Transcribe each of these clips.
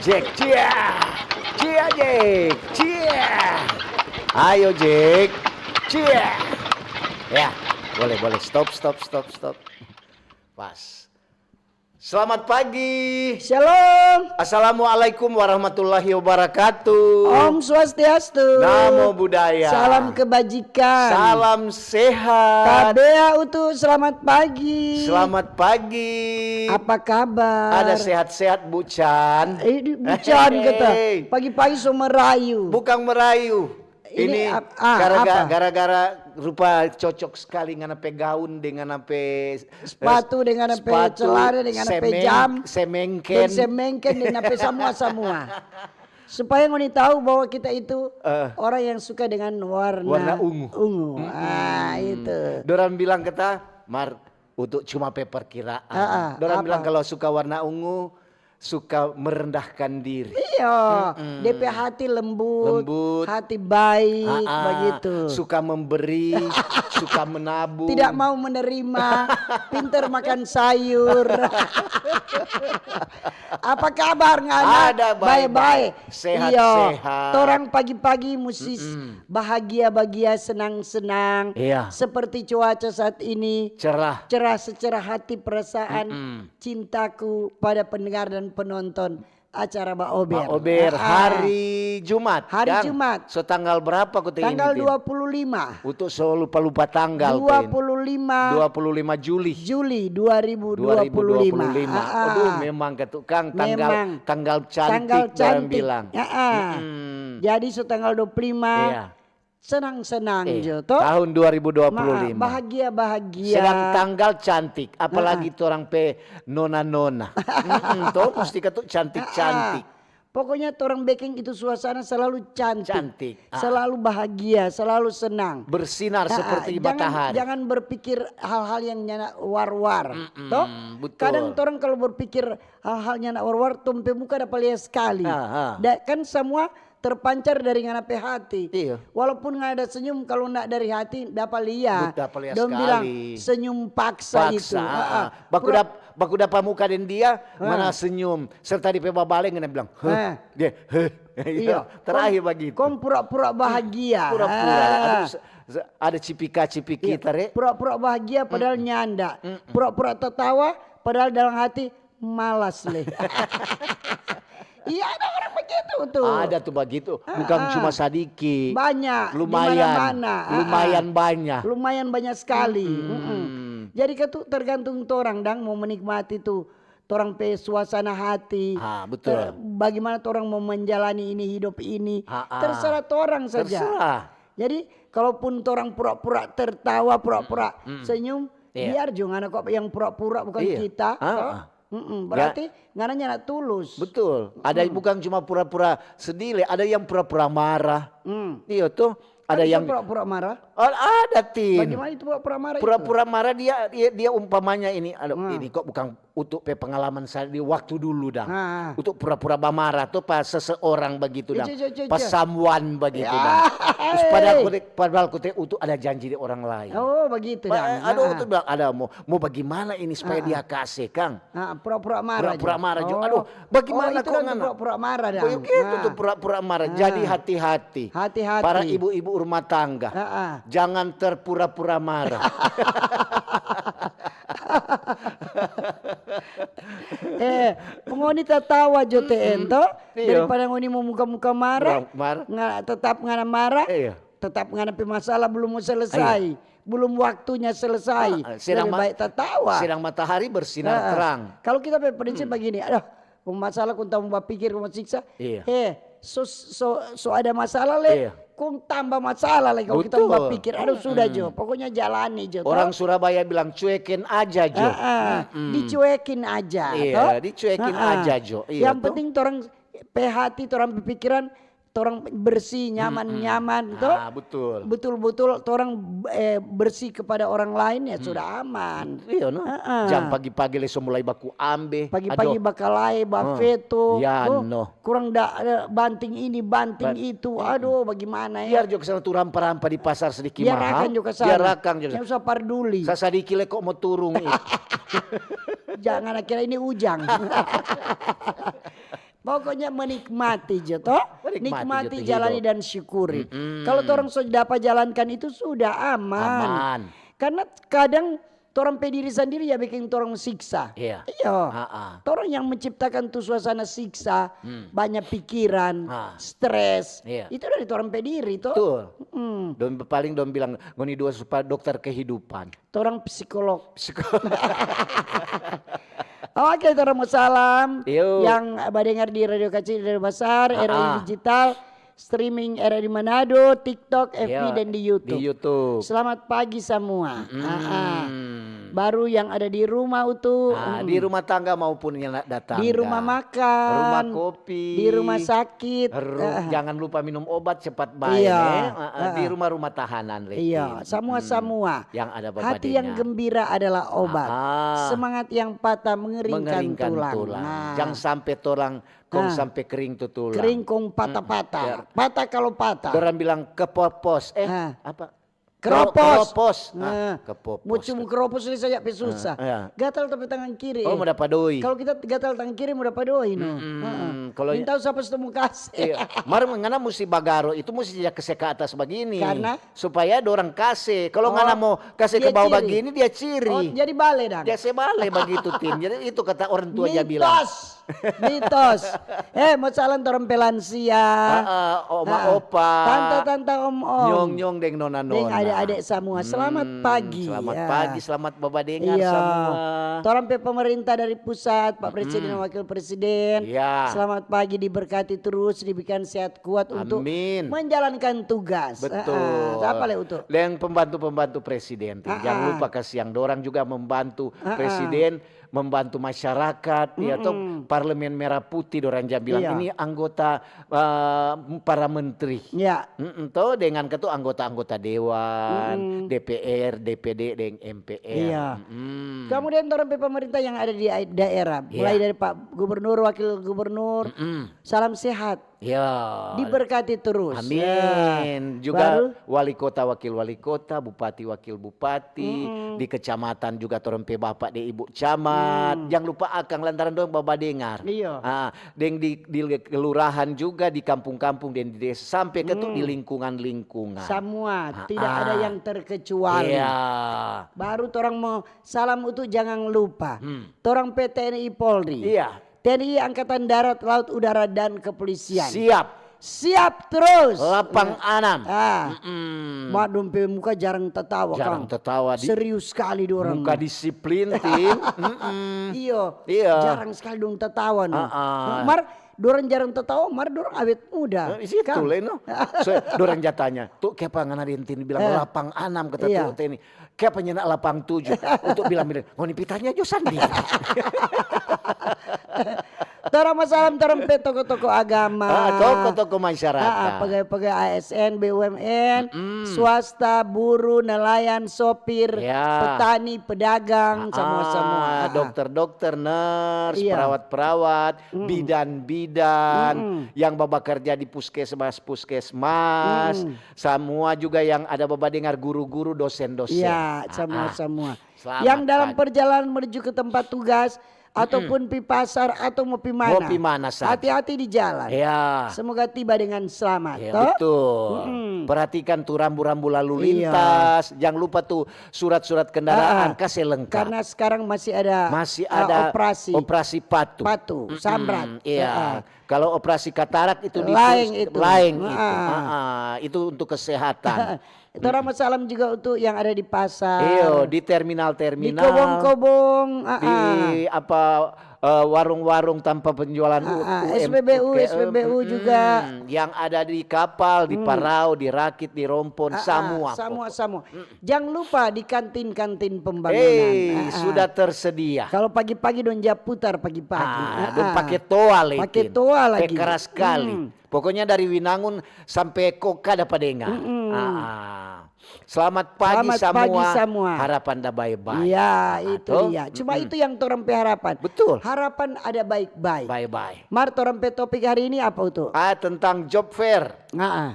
Jack, cia, cia Jack, cia. Ayo Jack, cia. Ya, boleh, stop. Pas. Selamat pagi. Shalom. Assalamualaikum warahmatullahi wabarakatuh. Om Swastiastu. Namo Buddhaya. Salam kebajikan. Salam sehat. Tabea utuh, selamat pagi. Selamat pagi. Apa kabar? Ada sehat-sehat Bu Chan. Bucan kata. Pagi-pagi so merayu. Bukan merayu. Ini gara-gara rupa cocok sekali dengan apa gaun, dengan apa sepatu, dengan apa celana, dengan apa jam, semengken dengan apa semua. Supaya ngoni tahu bahwa kita itu orang yang suka dengan warna ungu. Itu. Dorang bilang kata, Mar, untuk cuma perkiraan. Dorang bilang kalau suka warna ungu, suka merendahkan diri. Iya, DP hati lembut, hati baik, begitu. Suka memberi, suka menabung. Tidak mau menerima, pinter makan sayur. Apa kabar ngana? Ada baik-baik, sehat-sehat. Torang pagi-pagi mesti bahagia-bahagia, senang-senang. Iya. Seperti cuaca saat ini. Cerah Secerah hati perasaan cintaku pada pendengar dan penonton acara Mbak Ober. Hari Jumat. Jumat. So tanggal berapa kau Tanggal 25. Untuk so lupa tanggal. 25 Juli 2025. Aduh, memang ketukang tanggal cantik orang bilang. Jadi so tanggal 25. Iya. Senang-senang Joto. Tahun 2025. Bahagia-bahagia. Sedang tanggal cantik, apalagi orang pe nona-nona. Tuh mesti ketuk cantik-cantik. Pokoknya orang baking itu suasana selalu cantik. Selalu bahagia, selalu senang. Bersinar seperti matahari. Jangan berpikir hal-hal yang nyana war-war. Toh? Betul. Kadang orang kalau berpikir hal-hal nyana war-war, tumpe muka dapat lihat sekali. Kan semua terpancar dari nganape hati. Iya. Walaupun nggak ada senyum, kalau nggak dari hati dapat lihat. Dong bilang senyum paksa. Itu. Baku dapat muka dan dia mana senyum. Serta di peba balik ngana bilang, dia, iya. Terakhir begitu. Kom pura-pura bahagia. Pura-pura. Ada cipika-cipiki tarik. Pura-pura bahagia padahal nyanda. Pura-pura tertawa padahal dalam hati malas leh. Iya, ada orang begitu tuh. Ada tuh begitu. Bukan cuma sadiki. Banyak. Lumayan banyak. Lumayan banyak sekali. Jadi itu tergantung orang dang mau menikmati tuh. Orang pe suasana hati. Betul. Bagaimana orang mau menjalani ini hidup ini. Terserah orang saja. Terserah. Jadi kalaupun orang pura-pura tertawa, pura-pura senyum. Biar jangan kok yang pura-pura bukan kita. Berarti ngananya nak tulus. Betul. Ada bukan cuma pura-pura sedih, ada yang pura-pura marah. Iya tuh. Ada yang pura-pura marah. Ada Tin. Bagaimana itu pura-pura marah? Pura-pura marah dia umpamanya ini. Ini kok bukan untuk pengalaman saya di waktu dulu dah. Untuk pura-pura marah tuh pas seseorang begitu dah. Pas someone begitu dah. Terus padahal aku untuk ada janji di orang lain. Oh begitu dah. Aduh itu bilang ada mau bagaimana ini supaya dia kasih Kang. Pura-pura marah. Pura-pura marah juga. Aduh bagaimana kok ngana? Pura-pura marah dah. Begitu tuh pura-pura marah. Jadi hati-hati. Para ibu-ibu rumah tangga. Jangan terpura-pura marah. Pengoni tertawa jote ento daripada ngoni mau muka-muka marah. Tetap ngana marah. Tetap ngana masalah belum selesai. Belum waktunya selesai. Lebih baik tertawa. Sedang matahari bersinar terang. Kalau kita prinsip begini, masalah kun tamu pikir kun siksa. So ada masalah kung tambah masalah lagi kalau kita berpikir. Sudah Jo, pokoknya jalani Jo. Orang Surabaya bilang cuekin aja Jo. Dicuekin aja. Iya, dicuekin aja Jo. Yang penting orang hati, orang pikiran, orang bersih, nyaman-nyaman, betul-betul orang bersih kepada orang lain ya sudah aman. Iya, no. Jam pagi-pagi leso mulai baku ambe. Pagi-pagi bakalai, bafeto. Ya, no. Kurang banting ini, banting itu. Aduh, bagaimana ya? Biar juga sana tuh rampa-rampa di pasar sedikit mahal. Biar juga sana. Biar juga. Yang usah parduli. Sasadiki kok mau turun. Jangan kira ini ujang. Pokoknya menikmati je toh. Nikmati, jalani dan syukuri. Kalau orang sudah dapat jalankan itu sudah aman. Karena kadang orang diri sendiri ya bikin orang siksa. Iya. Orang yang menciptakan tuh suasana siksa, banyak pikiran, stres. Itu dari orang diri toh. Betul. Paling bilang ngoni dua supaya dokter kehidupan. Orang psikolog. Oke, orang mau salam yang dengar di radio kecil dan besar, RRI Digital, streaming RRI Manado, TikTok, FB dan di YouTube. Selamat pagi semua. Baru yang ada di rumah di rumah tangga maupun yang datang. Di rumah makan, rumah kopi, di rumah sakit. Jangan lupa minum obat cepat baik. Di rumah tahanan. Iya, semua. Yang ada hati yang gembira adalah obat. Semangat yang patah mengeringkan tulang. Jangan sampai tulang kong sampai kering tuh tulang. Kering kong patah-patah. Patah kalau patah. Orang bilang kepopos. Apa? Keropos. Kepopos. Mucum keropos ini saja susah. Gatal tapi tangan kiri. Oh, mau dapat doi. Kalau kita gatal tangan kiri mau dapat doi Kalau minta siapa setemu kasih. Mar ngana mesti bagaro itu mesti dia kasih ke atas begini. Karena supaya dorang kasih. Kalau ngana mau kasih ke bawah begini dia ciri. Oh, jadi bale dan. Dia sebale begitu Tin. Jadi itu kata orang tua dia bilang. Mitos. Mau salam orang pelansia. Oma opa. Tante om. Nyong deng nona. Deng adik-adik semua. Selamat pagi. Selamat pagi, selamat Bapak dengar semua. Orang pemerintah dari pusat, Pak Presiden dan Wakil Presiden. Selamat pagi, diberkati terus, diberikan sehat kuat untuk menjalankan tugas. Betul. Apa le untuk? Yang pembantu-pembantu presiden. Jangan lupa kasih yang dorang juga membantu presiden, membantu masyarakat, atau Parlemen Merah Putih dorang bilang ini anggota para menteri. Toh dengan ketua anggota-anggota dewan, DPR, DPD dan MPR. Kemudian orang pemerintah yang ada di daerah, mulai dari Pak Gubernur, Wakil Gubernur, salam sehat. Diberkati terus. Amin. Juga wali kota, wakil wali kota, bupati, wakil bupati, di kecamatan juga torempe bapak de ibu camat. Jangan lupa akang lantaran dong bapak dengar. Deng di kelurahan juga, di kampung-kampung dan di desa sampai ke di lingkungan-lingkungan. Semua tidak ada yang terkecuali. Baru orang mau salam untuk jangan lupa. Orang PTNI Polri. TNI Angkatan Darat, Laut, Udara dan Kepolisian. Siap terus. Lapang anam. Mak dompe muka jarang tertawa. Jarang tertawa. Serius sekali dorang. Muka disiplin Tin. Iya. Jarang sekali dong tertawa. Mar dorang jarang tertawa, mar dorang awet muda. Itu leno. Dorang jatanya. Tuh kepa ngana Tin bilang lapang anam kata tuh TNI. Kepa nyenak lapang 7 untuk bilang ngoni pitanya jo sandi. Torang masalam torang toko-toko agama, toko-toko masyarakat, pegawai-pegawai ASN, BUMN, swasta, buruh, nelayan, sopir, petani, pedagang, semua. Dokter-dokter, nurse, perawat-perawat, bidan-bidan, yang bapak kerja di puskesmas, semua juga yang ada bapak dengar guru-guru, dosen-dosen. Semua. Yang dalam perjalanan menuju ke tempat tugas ataupun pi pasar atau mau pi mana. Hati-hati di jalan. Semoga tiba dengan selamat. Betul. Perhatikan tuh rambu-rambu lalu lintas. Jangan lupa tuh surat-surat kendaraan kasih lengkap. Karena sekarang masih ada operasi patu. Samrat. Kalau operasi katarak itu lain itu. Itu untuk kesehatan. Itu Rahmat salam juga untuk yang ada di pasar. Di terminal-terminal. Di kobong-kobong. Di warung-warung tanpa penjualan SPBU juga. Yang ada di kapal, di Parau, di Rakit, di Rompon, semua. Jangan lupa di kantin-kantin pembangunan. Sudah tersedia. Kalau pagi-pagi dong putar pagi-pagi. Don pakai toa lagi. Keras sekali. Pokoknya dari Winangun sampai Koka dapat dengar. Selamat pagi semua. Harapan dah baik-baik. Itu dia. Cuma itu yang torang harapan. Betul. Harapan ada baik-baik. Baik-baik. Mar torang topik hari ini apa itu? Tentang job fair.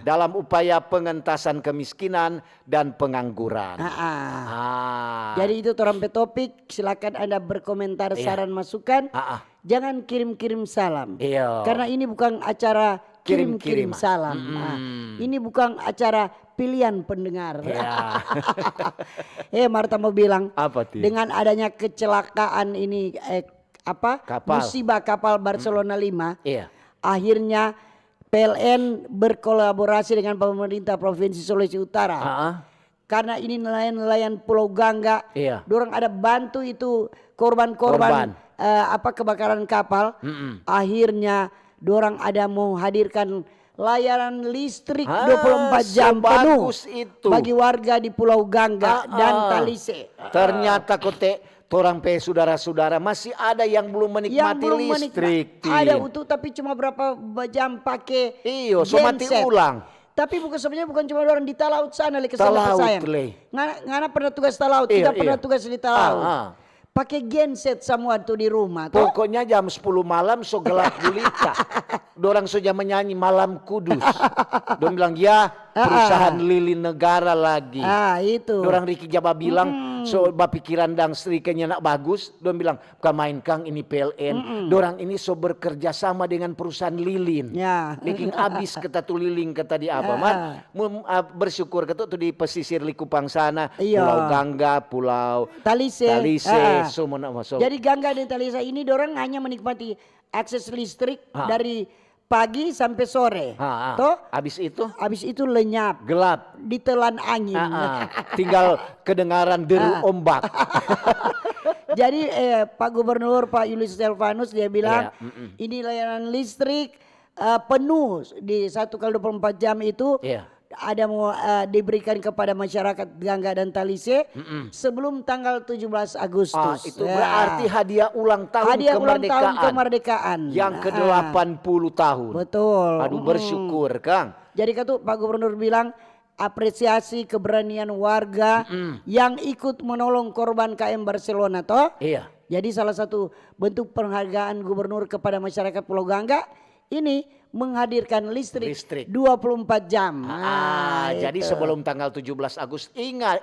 Dalam upaya pengentasan kemiskinan dan pengangguran. Jadi itu torang topik. Silakan Anda berkomentar, saran, masukan. jangan kirim-kirim salam. Iya. Karena ini bukan acara kirim-kirim salam. Nah, ini bukan acara pilihan pendengar. Iya. Marta mau bilang Apa tuh? dengan adanya kecelakaan ini musibah kapal Barcelona 5. Iya. Akhirnya PLN berkolaborasi dengan pemerintah Provinsi Sulawesi Utara. Karena ini nelayan-nelayan Pulau Gangga, dorang ada bantu itu korban-korban kebakaran kapal. Akhirnya dorang ada mau hadirkan layanan listrik 24 jam penuh bagi warga di Pulau Gangga dan Talise. Ternyata orang saudara-saudara masih ada yang belum menikmati listrik. Ada utuh tapi cuma berapa jam pakai so mati ulang. Tapi sebenarnya bukan cuma orang di Talaut sana ke sana sayang. Ngana pernah tugas Talaut, kita pernah tugas di Talaut. Pakai genset semua tuh di rumah. Pokoknya jam 10 malam so gelap gulita. Dorang saja menyanyi Malam Kudus. Dorang bilang ya perusahaan lilin negara lagi. Itu. Dorang Riki Jaba bilang so bapikiran dang strikanya nak bagus. Dorang bilang bukan main kang ini PLN. Dorang ini so bekerja sama dengan perusahaan lilin. Bikin abis kata tu lilin kata di apa man. Bersyukur kata tu di pesisir Likupang sana. Pulau Gangga, Pulau Talise. So. Jadi Gangga dan Talise ini dorang hanya menikmati akses listrik dari pagi sampai sore. Habis itu lenyap, gelap, ditelan angin. Tinggal kedengaran deru ombak. Jadi Pak Gubernur Pak Julius Selvanus dia bilang ini layanan listrik penuh di 1x24 jam itu. Ada mau diberikan kepada masyarakat Gangga dan Talise sebelum tanggal 17 Agustus. Itu berarti hadiah ulang tahun kemerdekaan. Yang ke-80 tahun. Betul. Aduh bersyukur Kang. Jadi Pak Gubernur bilang apresiasi keberanian warga yang ikut menolong korban KM Barcelona toh. Iya. Jadi salah satu bentuk penghargaan Gubernur kepada masyarakat Pulau Gangga ini menghadirkan listrik 24 jam. Jadi sebelum tanggal 17 Agustus ingat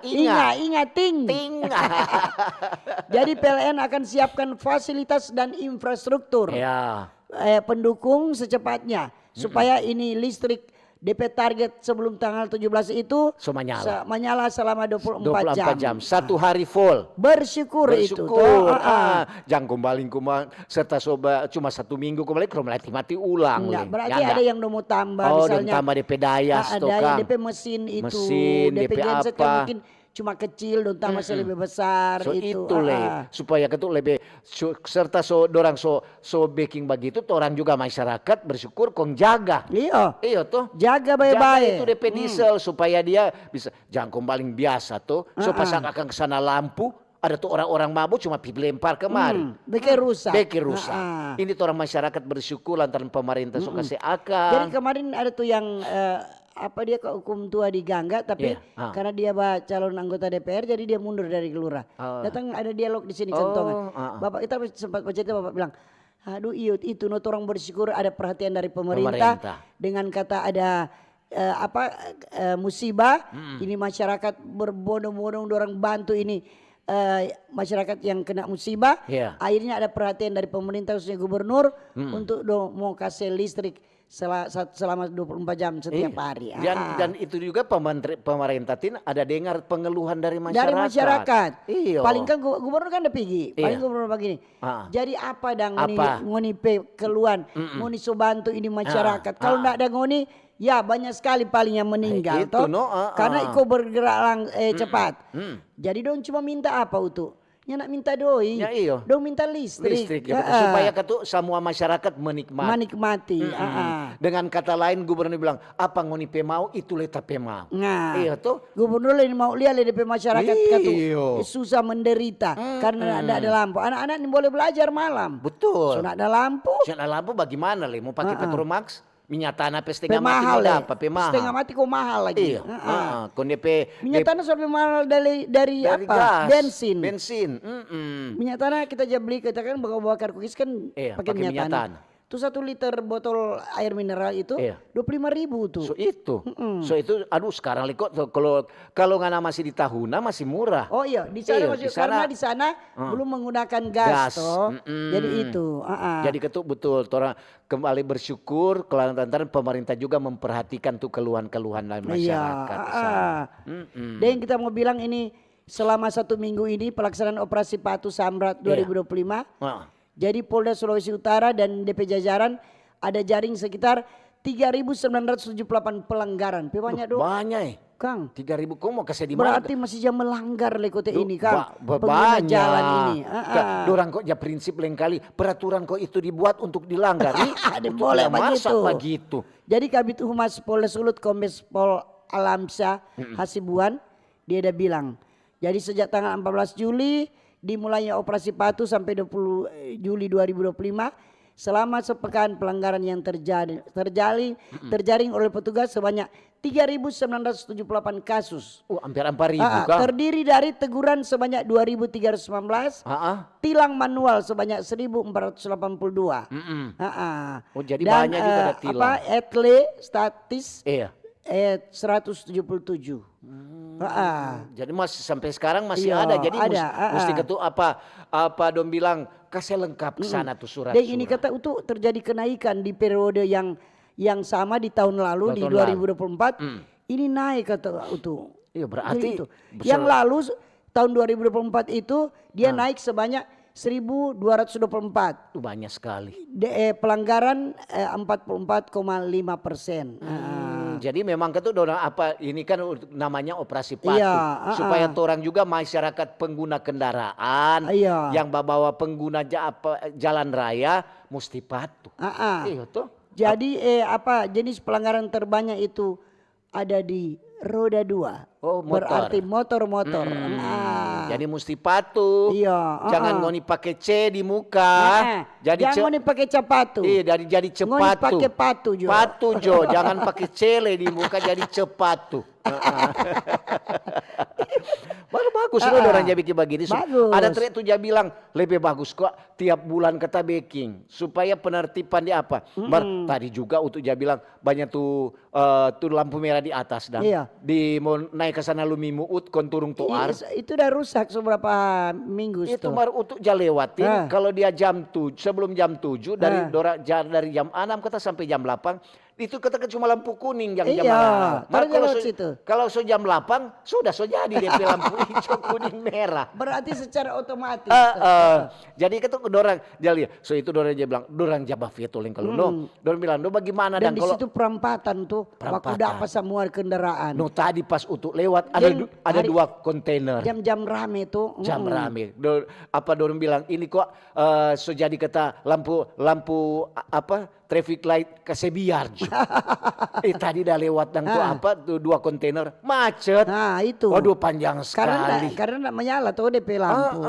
ting. Jadi PLN akan siapkan fasilitas dan infrastruktur pendukung secepatnya supaya ini listrik DP target sebelum tanggal 17 itu menyala selama 24 jam. Satu hari full. Bersyukur. Itu. Jangan kembali serta soba cuma 1 minggu kembali mati ulang. Berarti ada yang mau tambah misalnya. Tambah DP daya ada DP mesin itu. DP genset yang mungkin cuma kecil dan masih lebih besar itu. Supaya itu lebih serta dorang baking begitu orang juga masyarakat bersyukur kong jaga. Iya tuh. Jaga baik-baik. Itu DP diesel supaya dia bisa jangan kembali biasa tuh. Pasang akan kesana lampu ada tuh orang-orang mabuk cuma lempar kemari. Beki rusak. Ini tuh orang masyarakat bersyukur lantaran pemerintah so kasih akan. Jadi kemarin ada tuh yang dia ke hukum tua di Gangga tapi karena dia calon anggota DPR jadi dia mundur dari kelurah. Datang ada dialog di sini kentongan. Bapak kita sempat bercerita bapak bilang, aduh itu orang bersyukur ada perhatian dari pemerintah. Dengan kata ada musibah ini masyarakat berbondong-bondong dorang bantu ini masyarakat yang kena musibah. Akhirnya ada perhatian dari pemerintah khususnya gubernur untuk mau kasih listrik selama 24 jam setiap hari. Dan itu juga pemerintah ada dengar pengeluhan dari masyarakat. Dari masyarakat. Paling kan gubernur kan udah pergi. Paling gubernur begini. Jadi apa dang ngoni keluhan, ngoni so bantu ini masyarakat. Kalau enggak ada ngoni, ya banyak sekali paling yang meninggal toh. Karena iko bergerak cepat. Jadi dong cuma minta apa itu? Ya nak minta doi, dong minta listrik supaya semua masyarakat menikmati. Dengan kata lain gubernur bilang apa ngoni pe mau itu leta pe mau. Iya tuh. Gubernur lain mau lihat DP masyarakat susah menderita karena tidak ada lampu. Anak-anak ini boleh belajar malam. Betul. So ada lampu. Bagaimana le? Mau pakai Petromax? Minyak tanah setengah mati mau dapat mahal. Setengah mati kok mahal lagi. Minyak tanah sampai mahal dari apa? Gas. Bensin. Minyak tanah kita aja beli kita kan bakar kukis kan pakai minyak tanah. Tuh 1 liter botol air mineral itu 25.000 tuh. So itu aduh sekarang kok kalau ngana masih di Tahuna masih murah. Oh iya, di sana masih karena di sana belum menggunakan gas toh. Jadi itu, Jadi ketuk betul orang kembali bersyukur kelantaran pemerintah juga memperhatikan tuh keluhan-keluhan dari masyarakat. Dan kita mau bilang ini selama 1 minggu ini pelaksanaan operasi Patuh Samrat 2025. Jadi Polda Sulawesi Utara dan DP jajaran ada jaring sekitar 3.978 pelanggaran. Banyak dong. Banyak Kang. 3.000 kok mau kasih di mana? Berarti masih jam melanggar lekote ini Kang. Pengguna jalan ini. Dorang kok ya prinsip lain kali peraturan kok itu dibuat untuk dilanggar. Ada boleh begitu. Jadi Kabid Humas Polda Sulut Kombes Pol Alamsyah Hasibuan dia ada bilang. Jadi sejak tanggal 14 Juli dimulainya operasi Patuh sampai 20 Juli 2025 selama sepekan pelanggaran yang terjaring oleh petugas sebanyak 3.978 kasus. Hampir 4.000 Kang. Terdiri dari teguran sebanyak 2.319, tilang manual sebanyak 1.482. Jadi dan, banyak juga ada tilang. Etle statis 177. Jadi masih sampai sekarang masih ada. Jadi mesti ketuk apa dong bilang kasih lengkap ke sana tuh surat. Dan ini kata itu terjadi kenaikan di periode yang sama di tahun lalu di 2024. Ini naik kata itu. Iya berarti itu. Yang lalu tahun 2024 itu dia naik sebanyak 1.224. Banyak sekali. Pelanggaran 44,5%. Jadi memang ketuk orang apa ini kan namanya operasi Patuh supaya orang juga masyarakat pengguna kendaraan yang bawa pengguna jalan raya mesti patuh. Iya toh. Jadi jenis pelanggaran terbanyak itu ada di roda 2. Berarti motor-motor. Jadi mesti patuh. Jangan ngoni pakai C di muka. Jangan ngoni pakai cepatu. Jadi cepatu. Ngoni pakai patu jo. Patu jo, jangan pakai cele di muka jadi cepatu. Baru bagus loh orang jadi bikin begini. Ada trik tuh dia bilang lebih bagus kok tiap bulan kata baking supaya penertiban di apa. Tadi juga untuk dia bilang banyak tuh lampu merah di atas dan di mau naik ke sana lumi muut konturung toar. Itu udah rusak seberapa minggu itu baru untuk lewatin kalau dia sebelum jam 7 dari jam 6 kata sampai jam 8 itu kata cuma lampu kuning yang jam 6. Kalau jam 8 sudah jadi DP lampu hijau kuning merah. Berarti secara otomatis. Jadi kata dorang dia lihat. So itu dorang dia bilang dorang jabah vietuling kalau dorang bilang bagaimana dan di situ perampatan tuh. Waktu dapat semua kendaraan. Tadi pas untuk lewat ada 2 kontainer. Jam-jam rame tuh. Jam rame. Dorang bilang ini kok jadi kata lampu traffic light kasih biar. Tadi dah lewat dan tuh 2 kontainer macet. Nah itu. Waduh panjang sekali. Karena menyala tuh DP lampu.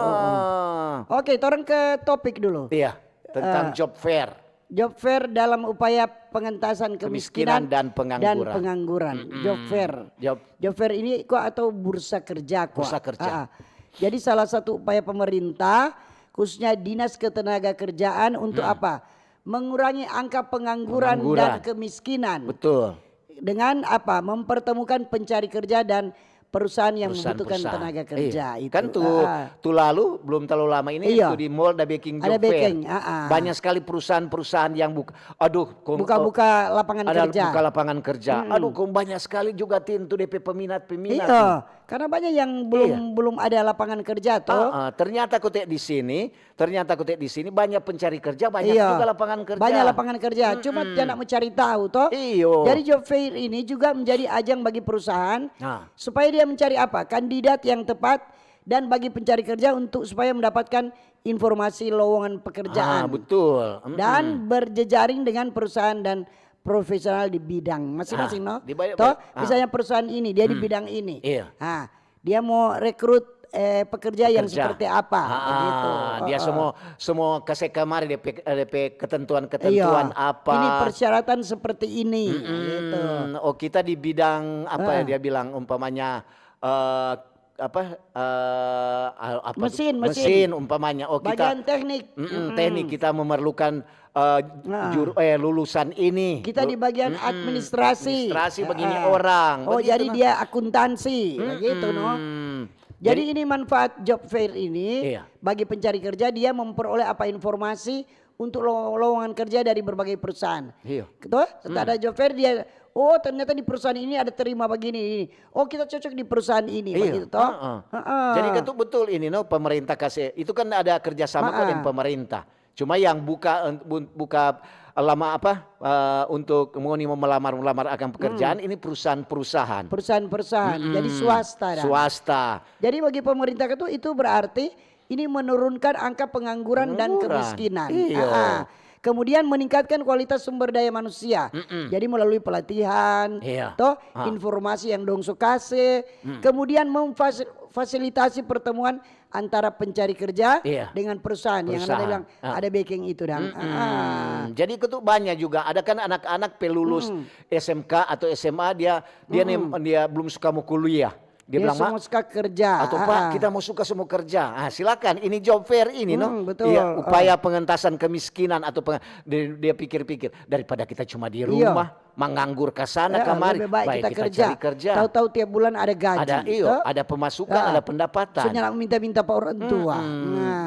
Oke, orang ke topik dulu. Iya, tentang job fair. Job fair dalam upaya pengentasan kemiskinan dan pengangguran. Job fair. Job fair ini kok atau bursa kerja kok. Bursa kerja. Jadi salah satu upaya pemerintah khususnya Dinas Ketenagakerjaan untuk apa? Mengurangi angka pengangguran dan kemiskinan. Betul. Dengan apa? Mempertemukan pencari kerja dan perusahaan yang membutuhkan tenaga kerja. Itu. Kan tuh lalu belum terlalu lama ini itu di mall ada baking job fair. Banyak sekali perusahaan-perusahaan yang buka lapangan kerja. Buka lapangan kerja. Aduh, banyak sekali juga tuh DP peminat-peminat. Karena banyak yang belum ada lapangan kerja toh. Ternyata kutek di sini banyak pencari kerja, banyak juga lapangan kerja. Banyak lapangan kerja, cuma tidak mencari tahu toh. Dari job fair ini juga menjadi ajang bagi perusahaan supaya dia mencari apa? Kandidat yang tepat dan bagi pencari kerja untuk supaya mendapatkan informasi lowongan pekerjaan. Betul. Dan berjejaring dengan perusahaan dan profesional di bidang masing-masing misalnya perusahaan ini dia di bidang ini. Dia mau rekrut pekerja yang seperti apa gitu. Dia semua kasih kamar DP ketentuan apa. Ini persyaratan seperti ini gitu. Kita di bidang apa dia bilang umpamanya mesin umpamanya. Oh, bagian teknik. Teknik kita memerlukan lulusan ini. Kita di bagian administrasi begini orang. Oh, jadi dia akuntansi begitu no. Jadi ini manfaat job fair ini bagi pencari kerja, dia memperoleh informasi untuk lowongan kerja dari berbagai perusahaan. Betul? Setelah ada job fair dia, oh ternyata di perusahaan ini ada terima begini. Oh kita cocok di perusahaan ini. Begitu toh. Jadi kan betul ini no, pemerintah kasih. Itu kan ada kerjasama dengan pemerintah. Cuma yang buka lama untuk mau melamar akan pekerjaan ini perusahaan-perusahaan. Jadi swasta. Jadi bagi pemerintah itu berarti ini menurunkan angka pengangguran dan kemiskinan. Kemudian meningkatkan kualitas sumber daya manusia. Jadi melalui pelatihan, informasi yang dong kasih, kemudian memfasilitasi pertemuan antara pencari kerja dengan perusahaan. Yang Anda bilang ada backing itu dan. Jadi itu banyak juga. Ada kan anak-anak pelulus SMK atau SMA dia belum suka mau kuliah. Dia bilang, semua suka kerja. Atau Pak, kita mau semua kerja. Silakan, ini job fair ini, no. Betul. Upaya pengentasan kemiskinan atau dia pikir-pikir daripada kita cuma di rumah menganggur ke sana kemari. Lebih baik kita cari kerja. Tahu-tahu tiap bulan ada gaji. Ada pemasukan, ada pendapatan. Senyanak minta-minta Pak orang tua.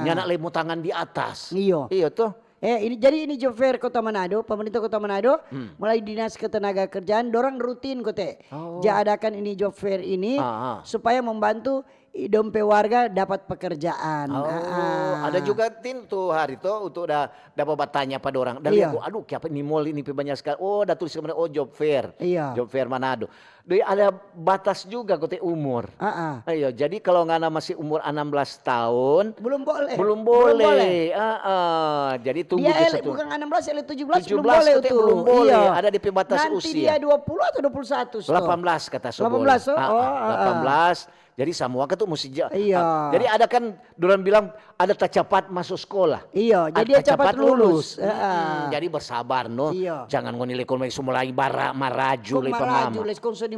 Nyanak lemu tangan di atas. Iya tuh. Ini job fair Kota Manado, pemerintah Kota Manado melalui Dinas Ketenagakerjaan dorang rutin adakan ini job fair ini supaya membantu dompe warga dapat pekerjaan. Ada juga tuh hari tuh untuk dapat bertanya pada orang. Dan aduh siapa ini mall ini banyak sekali. Oh, dah tulis kemana? Oh, job fair. Job fair Manado. Ada batas juga umur. Jadi kalau ngana masih umur 16 tahun belum boleh. Jadi tunggu dia bukan 16 ele 17 belum boleh itu. Belum boleh. Ada di batas nanti usia. Nanti dia 20 atau 21. 18 kata 18. 18. Jadi semua kan tuh mesti jadi ada kan dorang bilang ada tak cepat masuk sekolah. Jadi dia cepat lulus. Jadi bersabar no. Jangan ngonilai ekonomi semua lagi maraju le pamama.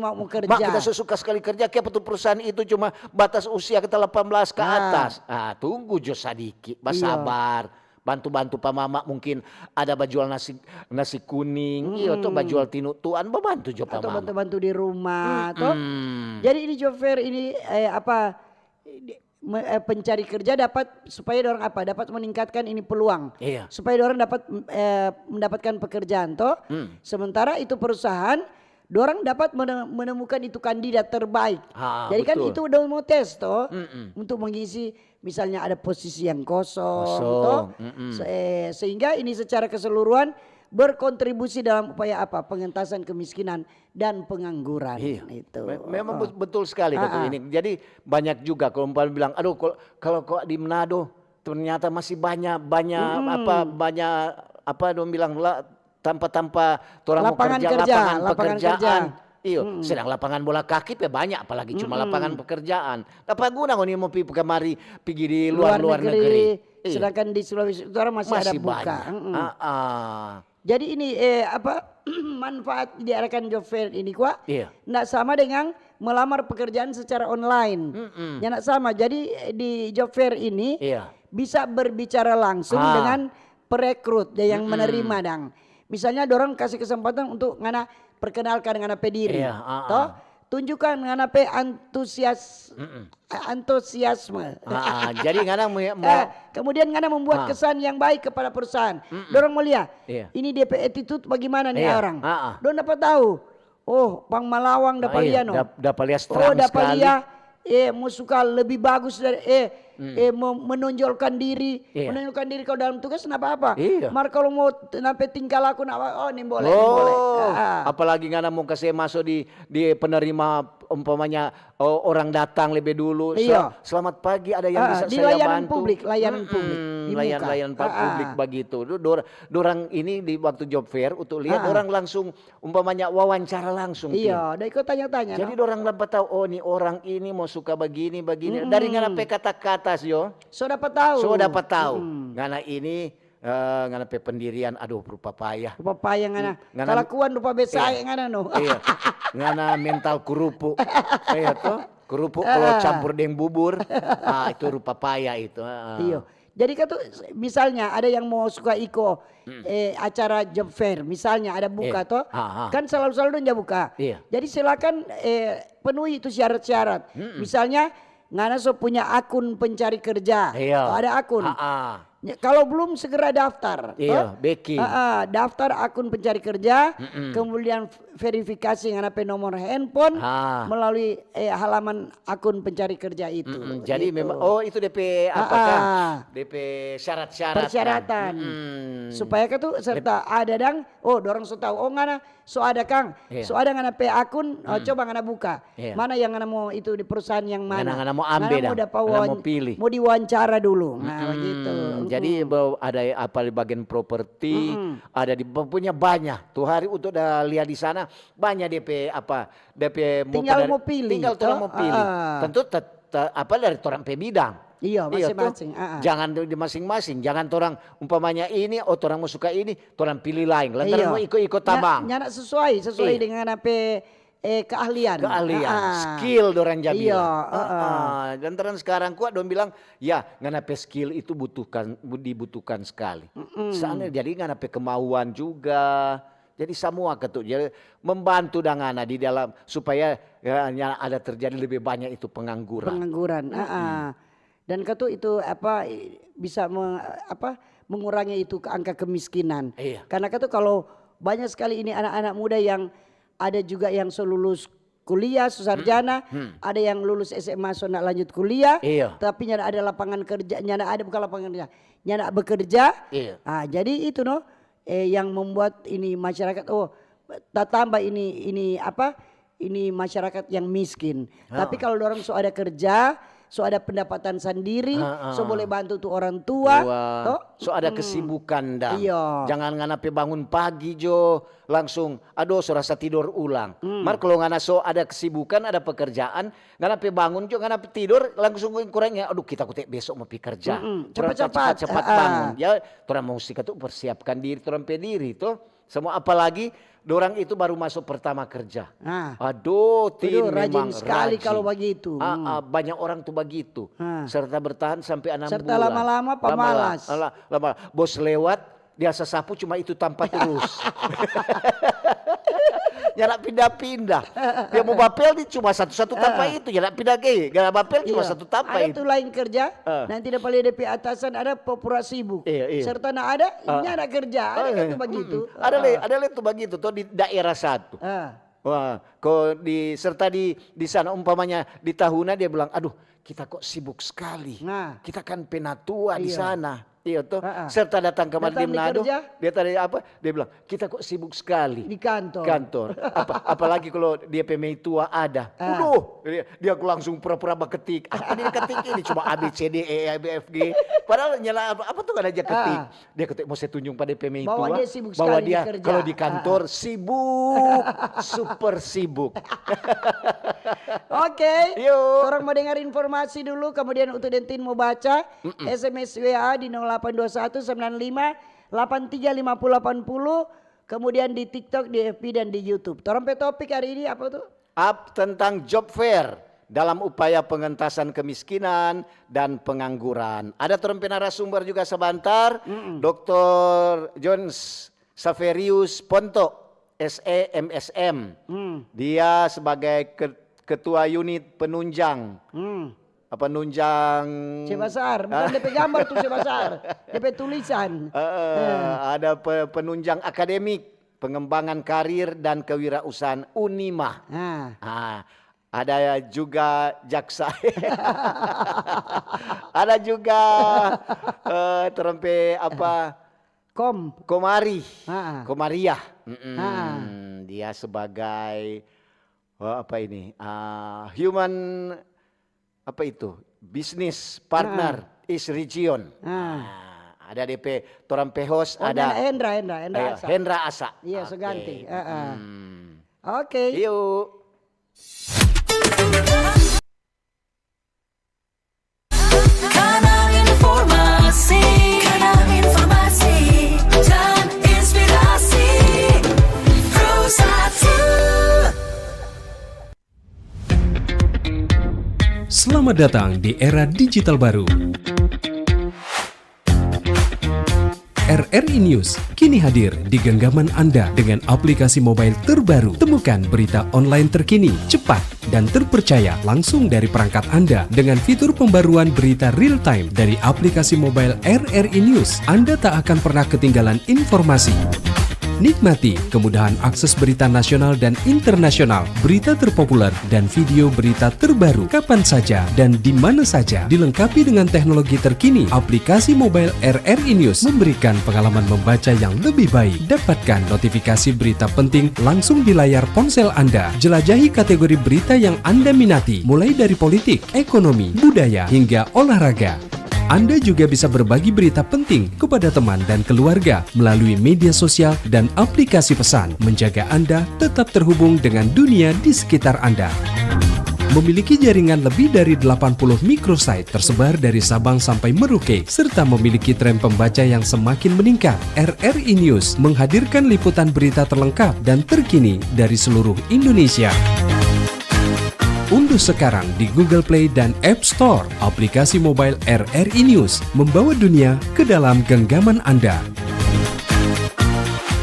Mau kerja. Mak kita suka sekali kerja kayak betul perusahaan itu cuma batas usia kita 18 ke atas. Tunggu jo sadiki, bersabar. Bantu-bantu pamama mungkin ada bajual nasi kuning, tuh bajual tinutuan bantu jo pamama. Atau bantu-bantu di rumah toh. Jadi ini job fair ini pencari kerja supaya orang dapat meningkatkan ini peluang. Supaya orang dapat mendapatkan pekerjaan toh. Sementara itu perusahaan dorang dapat menemukan itu kandidat terbaik. Jadi kan itu udah mau tes toh untuk mengisi misalnya ada posisi yang kosong. Sehingga ini secara keseluruhan berkontribusi dalam upaya pengentasan kemiskinan dan pengangguran. Itu. Memang betul sekali ini. Jadi banyak juga kalau bilang aduh kalau kok di Manado ternyata masih banyak dong bilang tanpa orang mau kerja lapangan pekerjaan. Sedang lapangan bola kaki banyak apalagi cuma lapangan pekerjaan. Apa guna kalau mau pergi di luar negeri. Sedangkan di Sulawesi Utara masih ada buka. Jadi ini manfaat diadakan job fair ini enggak sama dengan melamar pekerjaan secara online. Enggak sama. Jadi di job fair ini bisa berbicara langsung dengan perekrut yang menerima dang. Misalnya dorang kasih kesempatan untuk ngana perkenalkan ngana diri. Toh tunjukkan ngana antusiasme. Jadi ngana kemudian ngana membuat kesan yang baik kepada perusahaan. Dorang melihat ini DP attitude bagaimana nih orang. Dorang dapat tahu. Oh, Pang Malawang dapat lihat no. Dapat lihat strong sekali. Mau suka lebih bagus dari menonjolkan diri. Menonjolkan diri kalau dalam tugas kenapa apa? Mar kalau mau nampe tingkah laku ini boleh, boleh. Apalagi ngana mau kasih masuk di penerima umpamanya orang datang lebih dulu. Selamat pagi ada yang bisa di saya layanan bantu. Layanan publik. Layanan publik begitu. Dorang ini di waktu job fair untuk lihat orang langsung umpamanya wawancara langsung. Udah ikut tanya-tanya. Jadi dorang dapat tahu nih orang ini mau suka begini. Dari ngana kata-kata So dapat tahu. Ngana ini ngana pendirian aduh rupa payah. Rupa payah ngana. Kalakuan rupa besai ngana no. Ngana mental kurupu. Toh Kerupuk kalau campur dengan bubur, itu rupa paya itu. Iya. Jadi kan tuh misalnya ada yang mau suka acara job fair, misalnya ada buka toh, kan selalu dia buka. Jadi silakan penuhi itu syarat-syarat. Misalnya ngana so punya akun pencari kerja, ada akun. Kalau belum segera daftar. Beki. Daftar akun pencari kerja, kemudian verifikasi ngana nomor handphone melalui halaman akun pencari kerja itu. Jadi gitu. memang itu DP apakah? DP syarat-syarat. Persyaratan. Supaya kan tuh serta ada dang, dorong so tahu ngana so ada Kang. So ada ngana akun, coba ngana buka. Mana yang ngana mau itu di perusahaan yang mana? Ngana mau ambil ngana mau pilih. Mau diwawancara dulu. Nah, begitu. Jadi ada apa di bagian properti, ada di punya banyak. Tuh hari untuk lihat di sana banyak DP tinggal mau pilih. Tinggal orang mau pilih. Tentu apa dari orang bidang. Iya, masing-masing. Jangan di masing-masing. Jangan orang umpamanya ini, orang mau suka ini, orang pilih lain. Lantaran mau ikut-ikut tabang. Nyana sesuai dengan keahlian. Skill dorang jadi. Dan terus sekarang kuat dong bilang ya nganape skill itu dibutuhkan sekali. Soalnya jadi nganape kemauan juga. Jadi semua ketuk jadi membantu dangana di dalam supaya ada terjadi lebih banyak itu pengangguran. Dan ketuk itu bisa mengurangi itu angka kemiskinan. Karena ketuk kalau banyak sekali ini anak-anak muda yang ada juga yang lulus kuliah, sarjana, ada yang lulus SMA so nak lanjut kuliah, tapi nyana ada lapangan kerja, nyana ada bukan lapangan kerja, nyana bekerja. Jadi itu yang membuat ini masyarakat tambah ini masyarakat yang miskin. Tapi kalau orang so ada kerja, so ada pendapatan sendiri, so boleh bantu tuh orang tua. So ada kesibukan dah. Jangan nganape bangun pagi jo langsung so rasa tidur ulang. Mar kalau ngana so ada kesibukan, ada pekerjaan, nganape bangun jo nganape tidur langsung kurangnya kita kutek besok mau kerja. Cepat bangun. Ya orang mesti tuh persiapkan diri, orang pediri tuh. Semua apalagi dorang itu baru masuk pertama kerja. Tim rajin memang sekali rajin. kalau begitu. Banyak orang tuh begitu. Serta bertahan sampai 6 bulan. Serta lama-lama pemalas. Lama. Bos lewat, dia sasapu cuma itu tanpa terus. Nyala pindah-pindah. Dia mau bapel cuma satu-satu tanpa itu. Nyala pindah ke. Gak bapel cuma satu tanpa ada itu. Ada tuh lain kerja. Nanti dapat lihat DP atasan ada pura sibuk. Serta ada, ini ada kerja. Ada kan tuh begitu. Ada tuh begitu. Tuh di daerah satu. Wah, kok serta di sana umpamanya di tahunan dia bilang, aduh kita kok sibuk sekali. Kita kan penatua di sana. Serta datang ke Manado, dia tadi dia bilang kita kok sibuk sekali di kantor. Apalagi kalau dia pemain tua ada, dia langsung pura-pura ketik. Apa dia ketik ini cuma A B C D E F G. Padahal nyala apa tuh kan aja ketik. Dia ketik mau saya tunjuk pada pemain tua bahwa dia kalau di kantor sibuk, super sibuk. Oke, orang mau dengar informasi dulu, kemudian untuk Dentin mau baca SMS WA di 0821 95 83 50 80, kemudian di TikTok, di FB dan di YouTube. Trompet topik hari ini apa tuh? Tentang job fair dalam upaya pengentasan kemiskinan dan pengangguran. Ada trompet narasumber juga sebentar, Dr. John Saverius Ponto, SE MSM. Dia sebagai ketua unit penunjang. Penunjang Sebasar, bukan DP gambar tuh Sebasar, DP tulisan. Ada penunjang akademik, pengembangan karir dan kewirausahaan Unima. Ada juga jaksa. Ada juga terempe Komariah. Dia sebagai human business partner is region. Ada DP Torampe host, ada Hendra Asa. Iya, seganti. Oke. Yuk. Selamat datang di era digital baru. RRI News kini hadir di genggaman Anda dengan aplikasi mobile terbaru. Temukan berita online terkini, cepat, dan terpercaya langsung dari perangkat Anda dengan fitur pembaruan berita real time dari aplikasi mobile RRI News. Anda tak akan pernah ketinggalan informasi. Nikmati kemudahan akses berita nasional dan internasional, berita terpopuler, dan video berita terbaru kapan saja dan di mana saja. Dilengkapi dengan teknologi terkini, aplikasi mobile RRI News memberikan pengalaman membaca yang lebih baik. Dapatkan notifikasi berita penting langsung di layar ponsel Anda. Jelajahi kategori berita yang Anda minati, mulai dari politik, ekonomi, budaya, hingga olahraga. Anda juga bisa berbagi berita penting kepada teman dan keluarga melalui media sosial dan aplikasi pesan, menjaga Anda tetap terhubung dengan dunia di sekitar Anda. Memiliki jaringan lebih dari 80 microsite tersebar dari Sabang sampai Merauke, serta memiliki tren pembaca yang semakin meningkat. RRI News menghadirkan liputan berita terlengkap dan terkini dari seluruh Indonesia. Unduh sekarang di Google Play dan App Store aplikasi mobile RRI News, membawa dunia ke dalam genggaman Anda.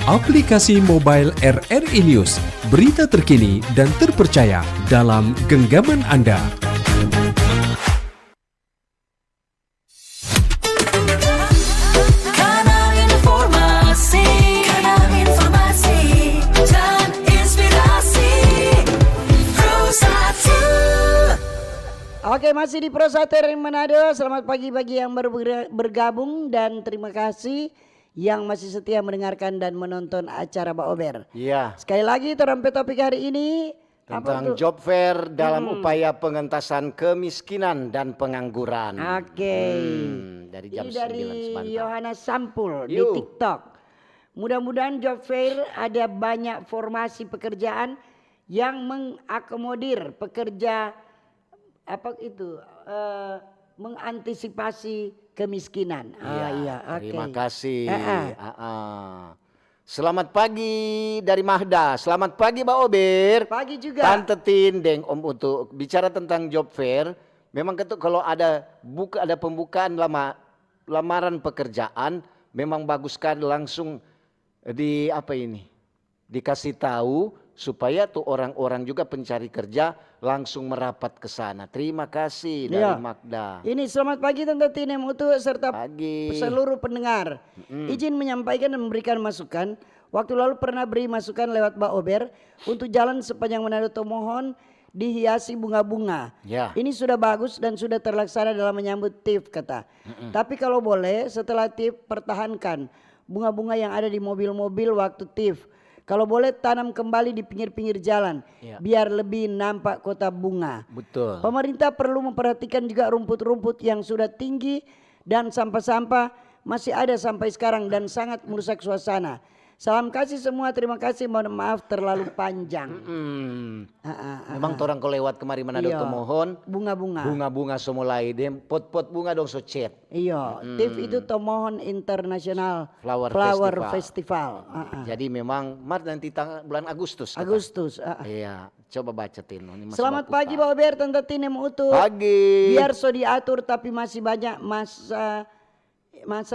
Aplikasi mobile RRI News, berita terkini dan terpercaya dalam genggaman Anda. Oke, masih di Pro 1 RRI Manado. Selamat pagi bagi yang baru bergabung dan terima kasih yang masih setia mendengarkan dan menonton acara Pak Ober. Iya. Sekali lagi topik hari ini tentang job fair dalam upaya pengentasan kemiskinan dan pengangguran. Oke. Dari jam ini dari 9 sebentar. Yohana Sampul di TikTok. Mudah-mudahan job fair ada banyak formasi pekerjaan yang mengakomodir pekerja mengantisipasi kemiskinan. Terima kasih. Selamat pagi dari Mahda. Selamat pagi Mbak Ober. Pagi juga. Tante Tindeng Om untuk bicara tentang job fair. Memang kalau ada pembukaan lamaran pekerjaan, memang bagus sekali langsung dikasih tahu supaya tuh orang-orang juga pencari kerja langsung merapat ke sana. Terima kasih dari Magda. Ini selamat pagi Tante Tinem Utu serta seluruh pendengar. Izin menyampaikan dan memberikan masukan. Waktu lalu pernah beri masukan lewat Mbak Ober untuk jalan sepanjang Manado Tomohon dihiasi bunga-bunga. Ini sudah bagus dan sudah terlaksana dalam menyambut TIF kata. Tapi kalau boleh setelah TIF pertahankan bunga-bunga yang ada di mobil-mobil waktu TIF. Kalau boleh tanam kembali di pinggir-pinggir jalan biar lebih nampak kota bunga. Betul. Pemerintah perlu memperhatikan juga rumput-rumput yang sudah tinggi dan sampah-sampah masih ada sampai sekarang dan sangat merusak suasana. Salam kasih semua, terima kasih, mohon maaf terlalu panjang. Memang orang kalau lewat kemari Manado Tomohon bunga-bunga semulai dem pot-pot bunga dong societ. Iya, TIF itu Tomohon International Flower Festival. Jadi memang nanti bulan Agustus. Iya, coba bacain. Selamat pagi Pak Ober, Tante Tinem Utuh. Pagi. Biar so diatur tapi masih banyak masa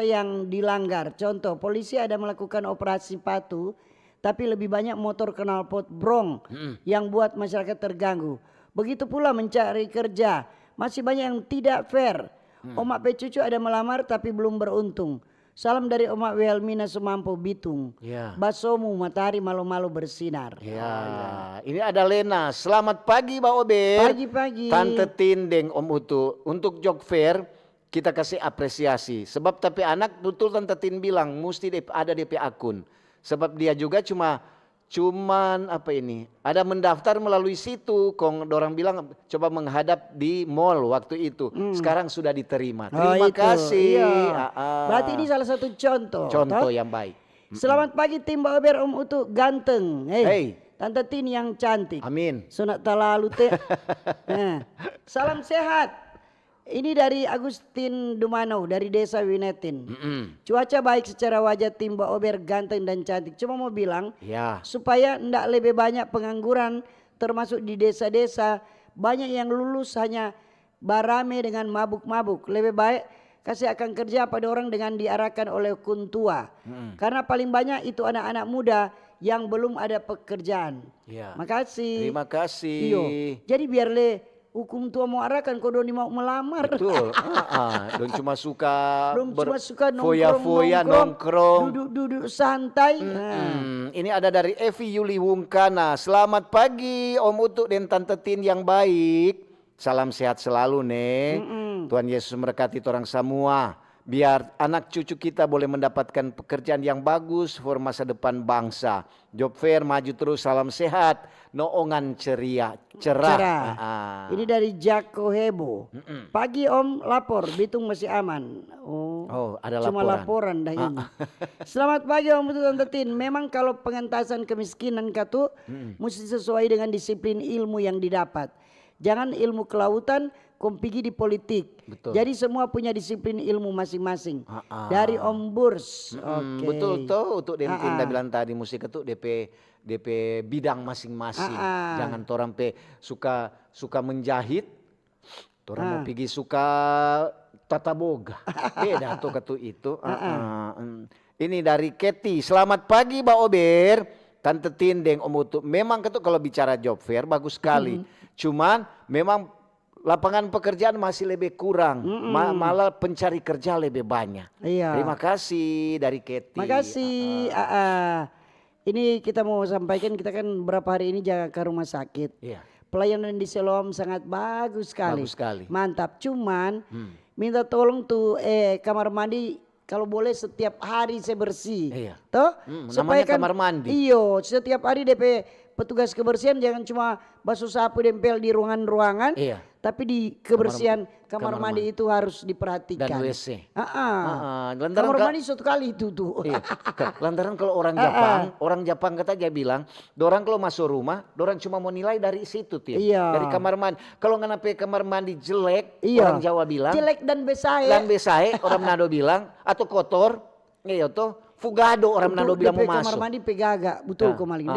yang dilanggar. Contoh, polisi ada melakukan operasi patuh tapi lebih banyak motor knalpot brong yang buat masyarakat terganggu. Begitu pula mencari kerja, masih banyak yang tidak fair. Omak Pecucu ada melamar tapi belum beruntung. Salam dari Omak Welmina Sumampo Bitung. Basomu matahari malu-malu bersinar. Ini ada Lena. Selamat pagi Mbak Ober. Pagi-pagi. Tante Tindeng Om Utu. Untuk job fair kita kasih apresiasi. Sebab tapi anak betul Tante Tin bilang mesti ada DP akun. Sebab dia juga cuman ada mendaftar melalui situ. Orang bilang coba menghadap di mall waktu itu. Sekarang sudah diterima. Terima kasih. Berarti ini salah satu contoh. Contoh yang baik. Selamat pagi tim Mbak Ober, Om Utu ganteng. Hey. Tante Tin yang cantik. Amin. Sunat talalu teh. Salam sehat. Ini dari Agustin Dumano dari Desa Winetin. Cuaca baik secara wajah tim Mbak Ober ganteng dan cantik. Cuma mau bilang supaya ndak lebih banyak pengangguran termasuk di desa-desa. Banyak yang lulus hanya barame dengan mabuk-mabuk. Lebih baik kasih akan kerja pada orang dengan diarahkan oleh kuntua. Karena paling banyak itu anak-anak muda yang belum ada pekerjaan. Ya. Makasih. Terima kasih. Iyo. Jadi biar hukum tua mau arahkan kau doni mau melamar. Betul. Don cuma suka foya-foya nongkrong. Duduk-duduk santai. Ini ada dari Evi Yuli Wungkana. Selamat pagi Om Utuk dan Tante Tin yang baik. Salam sehat selalu nih. Tuhan Yesus memberkati orang semua. Biar anak cucu kita boleh mendapatkan pekerjaan yang bagus for masa depan bangsa. Job fair maju terus, salam sehat. Noongan cerah. Ini dari Jako Hebo. Pagi Om, lapor, Bitung masih aman. Oh, ada laporan. Cuma laporan dah ini. Selamat pagi Om Tante Tin. Memang kalau pengentasan kemiskinan katu mesti sesuai dengan disiplin ilmu yang didapat. Jangan ilmu kelautan kom pergi di politik. Betul. Jadi semua punya disiplin ilmu masing-masing. Dari Om Burs. Betul tuh untuk Dentin dah bilang tadi musik itu DP bidang masing-masing. Jangan orang suka menjahit, orang mau pergi suka tata boga. Beda tuh katu itu. Ini dari Keti. Selamat pagi Mbak Ober. Tante Tindeng Om Utuk. Memang katu kalau bicara job fair bagus sekali. Cuman memang lapangan pekerjaan masih lebih kurang. Malah pencari kerja lebih banyak. Iya. Terima kasih dari Keti. Makasih. Ini kita mau sampaikan, kita kan berapa hari ini jaga ke rumah sakit. Iya. Pelayanan di Siloam sangat bagus sekali. Bagus sekali. Mantap. Cuman minta tolong tuh kamar mandi kalau boleh setiap hari saya bersih. Iya. Toh? Namanya kamar mandi. Iyo, setiap hari DP petugas kebersihan jangan cuma basuh sapu dempel di ruangan-ruangan. Iya. Tapi di kebersihan kamar mandi itu harus diperhatikan. Dan WC. Kamar mandi satu kali itu tuh. Iya. Lantaran kalau orang Jepang kata dia bilang, dorang kalau masuk rumah, dorang cuma mau nilai dari situ tuh. Iya. Dari kamar mandi. Kalau nggak nape kamar mandi jelek, iya. orang Jawa bilang. Jelek dan besae. Orang Manado bilang, atau kotor, iya toh. Fugado orang Manado bilang mau masuk. Kamar mandi pegaga, betul kok maling.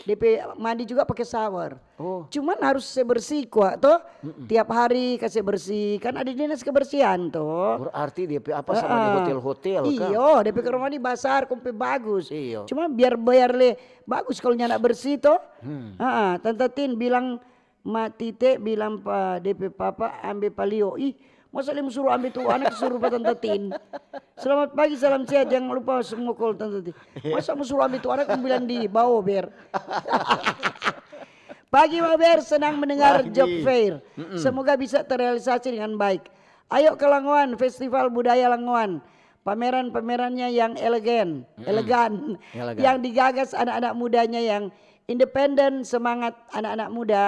DP mandi juga pakai shower. Cuman harus bersih kok toh. Tiap hari kasih bersih. Kan ada dinas kebersihan toh. Berarti DP apa sama di hotel-hotel kan? Iyo, DP kamar mandi basar, kompe bagus. Iyo. Cuma biar bayar bagus kalau nyana bersih toh. Tante Tin bilang Tite bilang Pak DP Papa ambil palio. Masa dia suruh ambil tuh anak suruh Pak Tante Tin. Selamat pagi, salam sehat, jangan lupa semua call Tante Tin. Masa mau suruh ambil tuh anak bilang di bawah Ber. Pagi Mbak Ber, senang mendengar job fair. Semoga bisa terrealisasi dengan baik. Ayo ke Langoan, Festival Budaya Langoan. Pameran-pamerannya yang elegan. Yang digagas anak-anak mudanya yang independen, semangat anak-anak muda.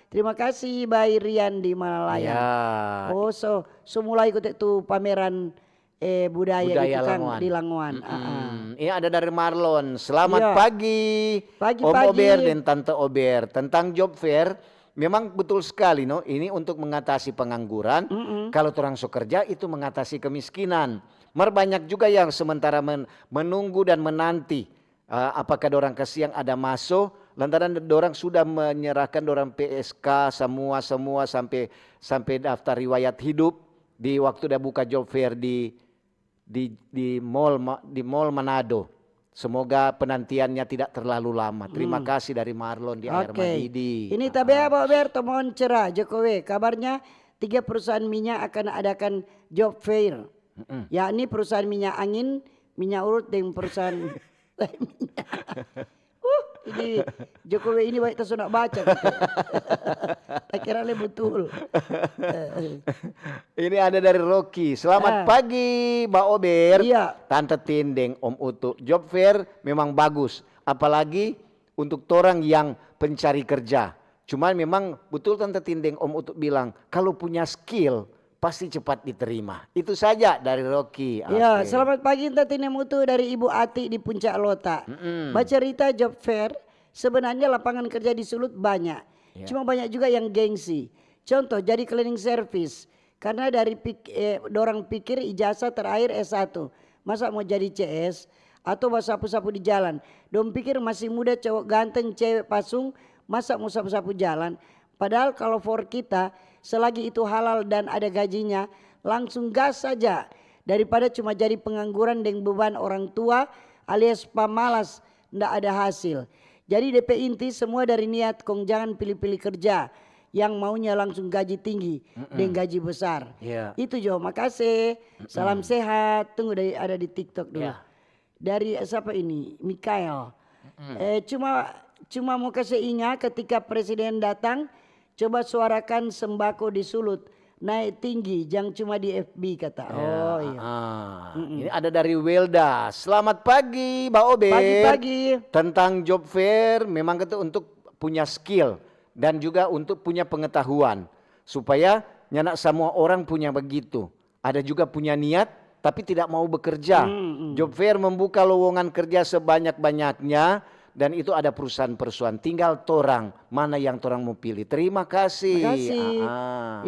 Terima kasih Bay Rian di Malaya. Ya. So mulai ikut itu pameran budaya itu kan di Langoan. Ini ada dari Marlon. Selamat pagi. Om Ober dan Tante Ober. Tentang job fair, memang betul sekali no. Ini untuk mengatasi pengangguran. Kalau orang kerja itu mengatasi kemiskinan. Banyak juga yang sementara menunggu dan menanti. Apakah orang kasih yang ada masuk? Lantaran dorang sudah menyerahkan dorang PSK semua sampai daftar riwayat hidup di waktu dia buka job fair di mall Manado. Semoga penantiannya tidak terlalu lama. Terima kasih dari Marlon di Air Madidi. Ini tabea Pak Berto mohon cerah Jokowi. Kabarnya 3 perusahaan minyak akan adakan job fair. Yakni perusahaan minyak angin, minyak urut dan perusahaan minyak. Ini Jokowi ini baik tak nak baca. Tak kira betul. Ini ada dari Rocky. Selamat pagi Mbak Ober. Iya. Tante Tindeng Om Utuk. Job fair memang bagus. Apalagi untuk orang yang pencari kerja. Cuman memang betul Tante Tindeng Om Utuk bilang. Kalau punya skill pasti cepat diterima. Itu saja dari Rocky. Ya, selamat pagi Tante Mutu dari Ibu Ati di Puncak Lota. Baca cerita job fair, sebenarnya lapangan kerja di Sulut banyak. Cuma banyak juga yang gengsi. Contoh jadi cleaning service. Karena dari dorang pikir ijazah terakhir S1. Masa mau jadi CS atau mau sapu-sapu di jalan. Dong pikir masih muda cowok ganteng cewek pasung. Masa mau sapu-sapu jalan. Padahal kalau for kita selagi itu halal dan ada gajinya langsung gas saja. Daripada cuma jadi pengangguran dengan beban orang tua alias pemalas ndak ada hasil. Jadi DP inti semua dari niat, kong jangan pilih-pilih kerja yang maunya langsung gaji tinggi dan gaji besar. Itu Jo, makasih. Salam sehat. Tunggu ada di TikTok dulu. Dari siapa ini? Mikael. Cuma mau kasih ingat ketika presiden datang, coba suarakan sembako di Sulut naik tinggi, jangan cuma di FB kata. Oh iya. Ini ada dari Welda. Selamat pagi, Mbak Ober. Pagi-pagi. Tentang job fair, memang itu untuk punya skill dan juga untuk punya pengetahuan supaya nyanak semua orang punya begitu. Ada juga punya niat tapi tidak mau bekerja. Job fair membuka lowongan kerja sebanyak-banyaknya. Dan itu ada perusahaan-perusahaan, tinggal torang mana yang torang mau pilih. Terima kasih. Terima kasih.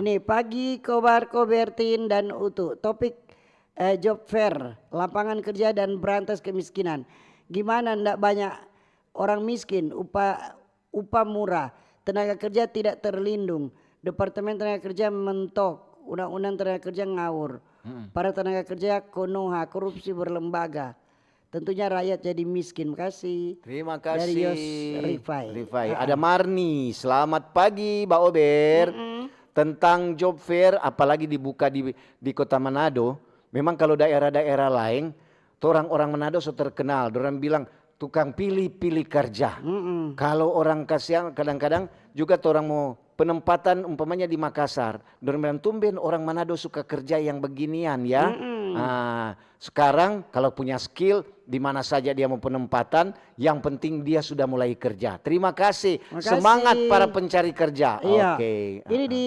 Ini pagi Kobar, Kobertin dan Utu. Topik job fair, lapangan kerja dan berantas kemiskinan. Gimana ndak banyak orang miskin, upah murah, tenaga kerja tidak terlindung, Departemen Tenaga Kerja mentok, undang-undang tenaga kerja ngawur, para tenaga kerja konoha, korupsi berlembaga. Tentunya rakyat jadi miskin. Makasih. Terima kasih. Dari Yos Rifai. Ada Marni. Selamat pagi Mbak Ober. Tentang job fair apalagi dibuka di Kota Manado. Memang kalau daerah-daerah lain, orang Manado so terkenal. Orang bilang tukang pilih-pilih kerja. Kalau orang kasihan kadang-kadang juga orang mau penempatan umpamanya di Makassar. Orang bilang tumben orang Manado suka kerja yang beginian ya. Sekarang kalau punya skill di mana saja dia mau penempatan, yang penting dia sudah mulai kerja. Terima kasih. Semangat para pencari kerja. Iya. Ini di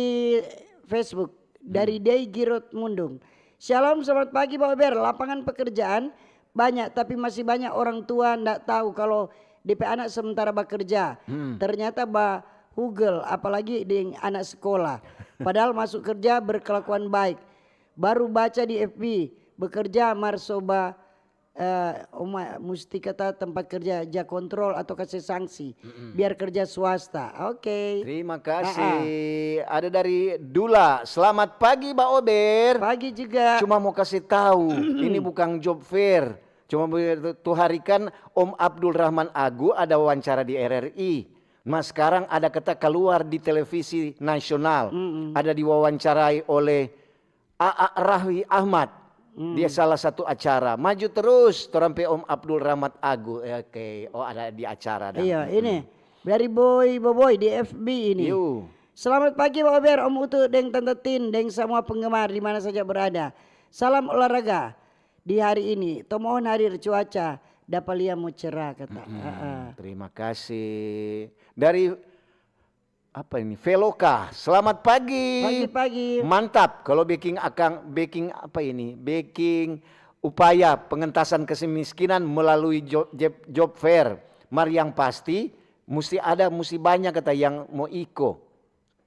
Facebook dari Day Girot Mundung. Shalom, selamat pagi Pak Ober. Lapangan pekerjaan banyak tapi masih banyak orang tua ndak tahu kalau DP anak sementara bekerja. Ternyata Google apalagi di anak sekolah. Padahal masuk kerja berkelakuan baik. Baru baca di FB bekerja marsoba mesti kata tempat kerja kontrol atau kasih sanksi biar kerja swasta. Oke. Terima kasih. Ada dari Dula. Selamat pagi Mbak Ober. Pagi juga. Cuma mau kasih tahu ini bukan job fair. Cuma tuh hari kan Om Abdul Rahman Agu ada wawancara di RRI. Mas sekarang ada kata keluar di televisi nasional. Ada diwawancarai oleh Rahwi Ahmad. Dia salah satu acara. Maju terus Torampe Om Abdul Rahmat Agu. Oke. Oh ada di acara. Iya ini. Dari Boy di FB ini. Selamat pagi Pak Ober, Om Utu, Deng Tante Tin, Deng semua penggemar di mana saja berada. Salam olahraga di hari ini. Tomohon hadir cuaca. Dapalia mau cerah kata. Terima kasih. Dari apa ini? Veloka. Selamat pagi. Pagi-pagi. Mantap. Kalau baking apa ini? Baking upaya pengentasan kemiskinan melalui job fair. Mari yang pasti mesti banyak kata yang mau ikut.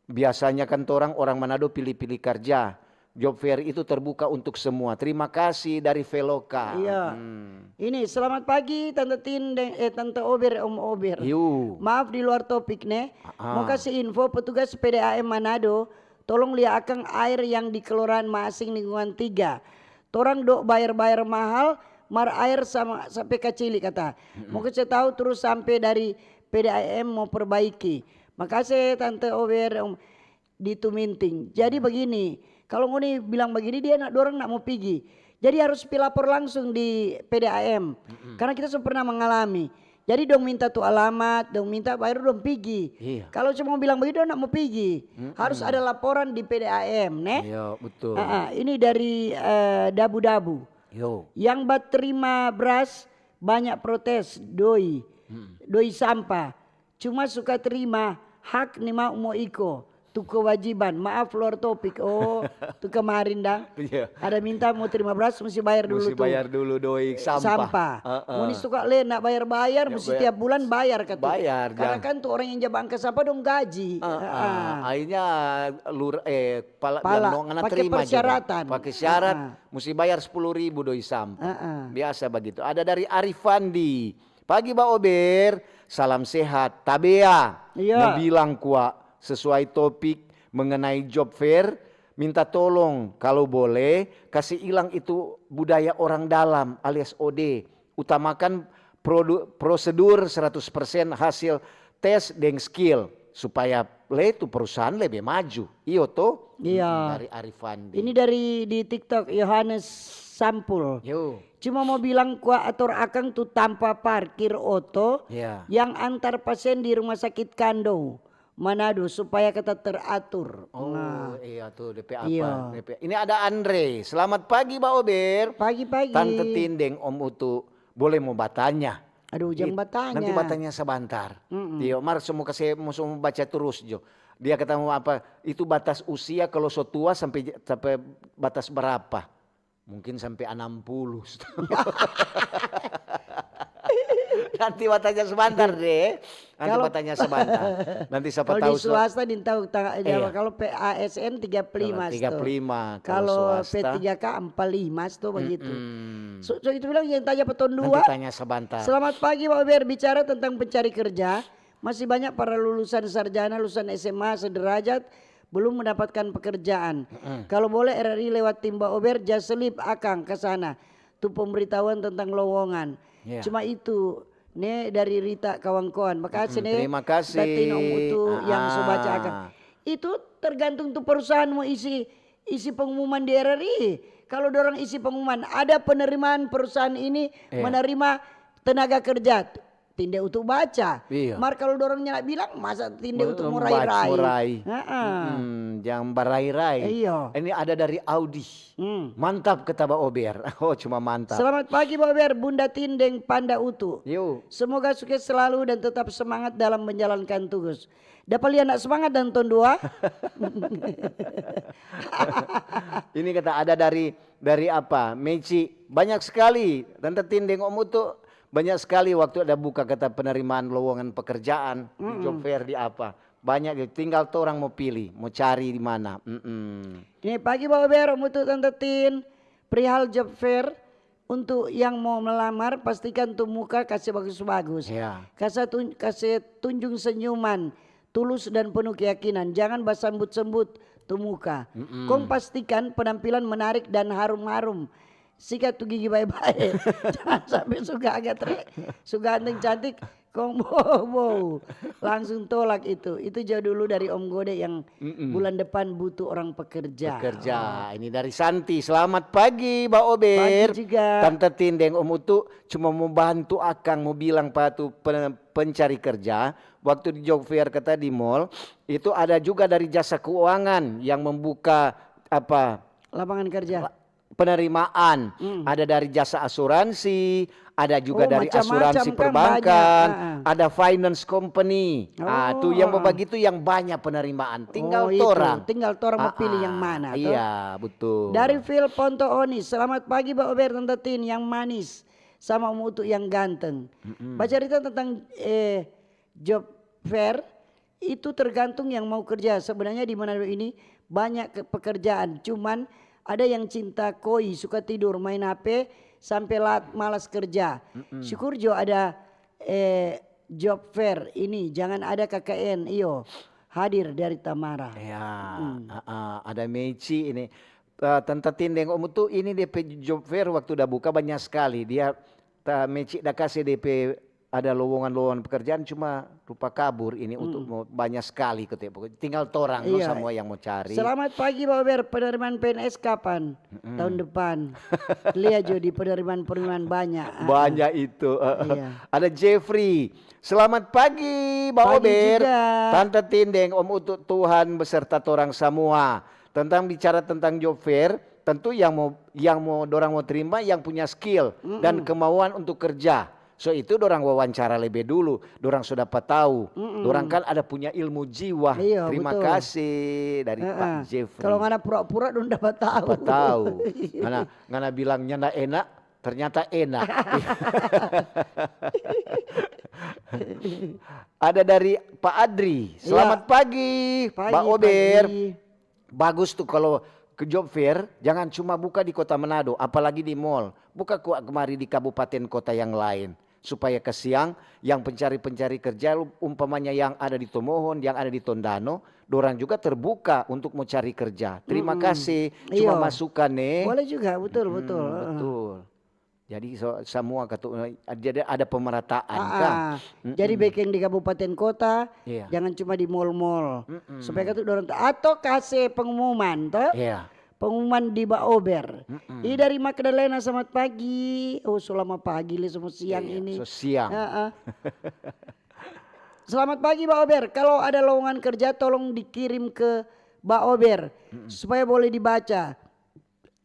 Biasanya kan orang Manado pilih-pilih kerja. Job fair itu terbuka untuk semua. Terima kasih dari Veloka. Iya. Ini selamat pagi Tante Tin dan Tante Ober, Om Ober. Maaf di luar topik nih. Mau kasih info petugas PDAM Manado. Tolong lihatkan air yang di Kelurahan Masing lingkungan 3. Torang dok bayar mahal. Mar air sama sampai kecil kata. Mau kasih tahu terus sampai dari PDAM mau perbaiki. Makasih Tante Ober Om di Tuminting. Jadi begini. Kalau Ngoni bilang begini dia dorang nak mau pergi. Jadi harus lapor langsung di PDAM. Karena kita sudah pernah mengalami. Jadi dong minta tuh alamat, dong minta bayar dong pergi. Kalau cuma bilang begitu nak mau pergi. Harus ada laporan di PDAM, ne? Iya, betul. Ini dari Dabu-Dabu. Yang terima beras banyak protes doi sampah. Cuma suka terima hak nih mau iko. Itu kewajiban, maaf luar topik. Oh, tuh kemarin dah. Ada minta mau terima beras mesti bayar dulu. Mesti bayar dulu doi sampah. Mesti suka nak bayar mesti tiap bulan bayar kata. Bayar. Karena kan tuh orang yang jabang ke sampah dong gaji. Akhirnya pakai persyaratan. Pakai syarat mesti bayar 10.000 doi sampah. Biasa begitu. Ada dari Arifandi. Pagi Mbak Ober, salam sehat. Tabea. Mau bilang kuat. sesuai topik mengenai job fair. Minta tolong kalau boleh kasih hilang itu budaya orang dalam alias OD. Utamakan prosedur 100% hasil tes dan skill supaya itu perusahaan lebih maju. Iyo toh. Iya. Dari Arifandi. Ini dari di TikTok Yohanes Sampul. Yo. Cuma mau bilang atur akang tuh tanpa parkir oto yang antar pasien di rumah sakit Kando Manado supaya kita teratur. Oh iya tuh DP apa? Iya. DP. Ini ada Andre. Selamat pagi Mbak Ober. Pagi-pagi. Tante Tindeng Om Utu boleh mau batanya. Aduh jangan batanya. Nanti batanya sebentar. Dia Mar semua kasih mau baca terus Jo. Dia ketemu apa? Itu batas usia kalau so tua sampai batas berapa? Mungkin sampai 60. Nanti batanya sebentar deh. Nanti batanya sebentar. Nanti siapa tahu. Kalau di swasta tahu kalau PASN 35. 35. Kalau P3K 45 tuh begitu. So itu bilang yang tanya peton 2. Nanti tanya sebentar. Selamat pagi Pak Ber, bicara tentang pencari kerja. Masih banyak para lulusan sarjana, lulusan SMA sederajat belum mendapatkan pekerjaan. Kalau boleh RRI lewat tim Mbak Ober jaselip akang ke sana. Tuh pemberitahuan tentang lowongan. Cuma itu nih dari Rita kawan-kawan. Makasih nih. Terima kasih. Batin Om Utu yang saya baca akang. Itu tergantung tuh perusahaan mau isi pengumuman di RRI. Kalau dorang isi pengumuman ada penerimaan perusahaan ini menerima tenaga kerja. Tinde untuk baca. Iya. Mar kalau dorongnya bilang masa tinde untuk murai-rai. Jangan barai-rai. Iya. Ini ada dari Audi. Mantap kata Mbak Ober. Oh cuma mantap. Selamat pagi Mbak Ober, Bunda Tindeng Panda Utu. Yuk. Semoga sukses selalu dan tetap semangat dalam menjalankan tugas. Dapat lihat anak semangat dan ton 2. Ini kata ada dari apa? Meci. Banyak sekali. Tante Tindeng Om Utu. Banyak sekali waktu ada buka kata penerimaan lowongan pekerjaan di job fair di apa. Banyak tinggal tuh orang mau pilih, mau cari di mana. Ini pagi Bapak Ber, untuk Tante Tin, perihal job fair untuk yang mau melamar pastikan tuh muka kasih bagus-bagus. Kasih tunjung senyuman, tulus dan penuh keyakinan. Jangan basambut-sembut tuh muka. Kong pastikan penampilan menarik dan harum-harum. Sikat tuh gigi baik-baik. Jangan sampai suka ganteng cantik kong bow. Langsung tolak itu. Itu jauh dulu dari Om Gode yang bulan depan butuh orang pekerja. Ini dari Santi. Selamat pagi Mbak Ober. Pagi juga. Tante Tindeng Om Utu cuma mau bantu akang mau bilang patu pencari kerja. Waktu di job fair kata di mall itu ada juga dari jasa keuangan yang membuka apa? Lapangan kerja. Penerimaan ada dari jasa asuransi, ada juga dari asuransi perbankan, ada finance company. Tuh yang begitu yang banyak penerimaan. Tinggal torang mau pilih yang mana. Iya betul. Dari Phil Ponto Oni, selamat pagi Mbak Ober Tante Tin yang manis sama Om Utu yang ganteng. Baca cerita tentang job fair itu tergantung yang mau kerja. Sebenarnya di Manado ini banyak pekerjaan, cuman ada yang cinta koi, suka tidur, main HP sampai malas kerja. Syukur jo ada job fair ini, jangan ada KKN. Iyo hadir dari Tamara. Ada Meci ini. Tante Tindeng Om Utu ini DP job fair waktu udah buka banyak sekali. Dia Meci dah kasih DP ada lowongan pekerjaan cuma rupa kabur ini untuk banyak sekali tinggal torang semua yang mau cari. Selamat pagi Pak Ber, penerimaan PNS kapan? Tahun depan. Lihat jo di penerimaan banyak. Banyak itu. Ada Jeffrey. Selamat pagi Mbak Ober. Tante Tindeng Om Utu Tuhan beserta torang semua. Bicara tentang job fair, tentu yang mau dorang mau terima yang punya skill dan kemauan untuk kerja. So itu dorang wawancara lebih dulu, dorang sudah tahu, dorang kan ada punya ilmu jiwa. Terima kasih dari Pak Jeffrey. Kalau ngana pura-pura dorang dapat tahu. Ngana bilangnya nggak enak, ternyata enak. Ada dari Pak Adri. Selamat pagi, Pak Ober. Bagus tuh kalau ke job fair jangan cuma buka di Kota Manado, apalagi di mall. Buka kemari di kabupaten kota yang lain. supaya ke siang yang pencari-pencari kerja umpamanya yang ada di Tomohon, yang ada di Tondano, dorang juga terbuka untuk mau cari kerja. Terima kasih, cuma masukan nih. Boleh juga, betul. Betul. Jadi semua jadi ada pemerataan kan. Jadi baik yang di kabupaten kota, jangan cuma di mall-mall. Supaya kata dorang atau kasih pengumuman toh. Pengumuman di Baober. Ini dari Magdalena, selamat pagi. Oh, selama pagi semua siang ini. Siang. Selamat pagi Baober. Kalau ada lowongan kerja tolong dikirim ke Baober supaya boleh dibaca.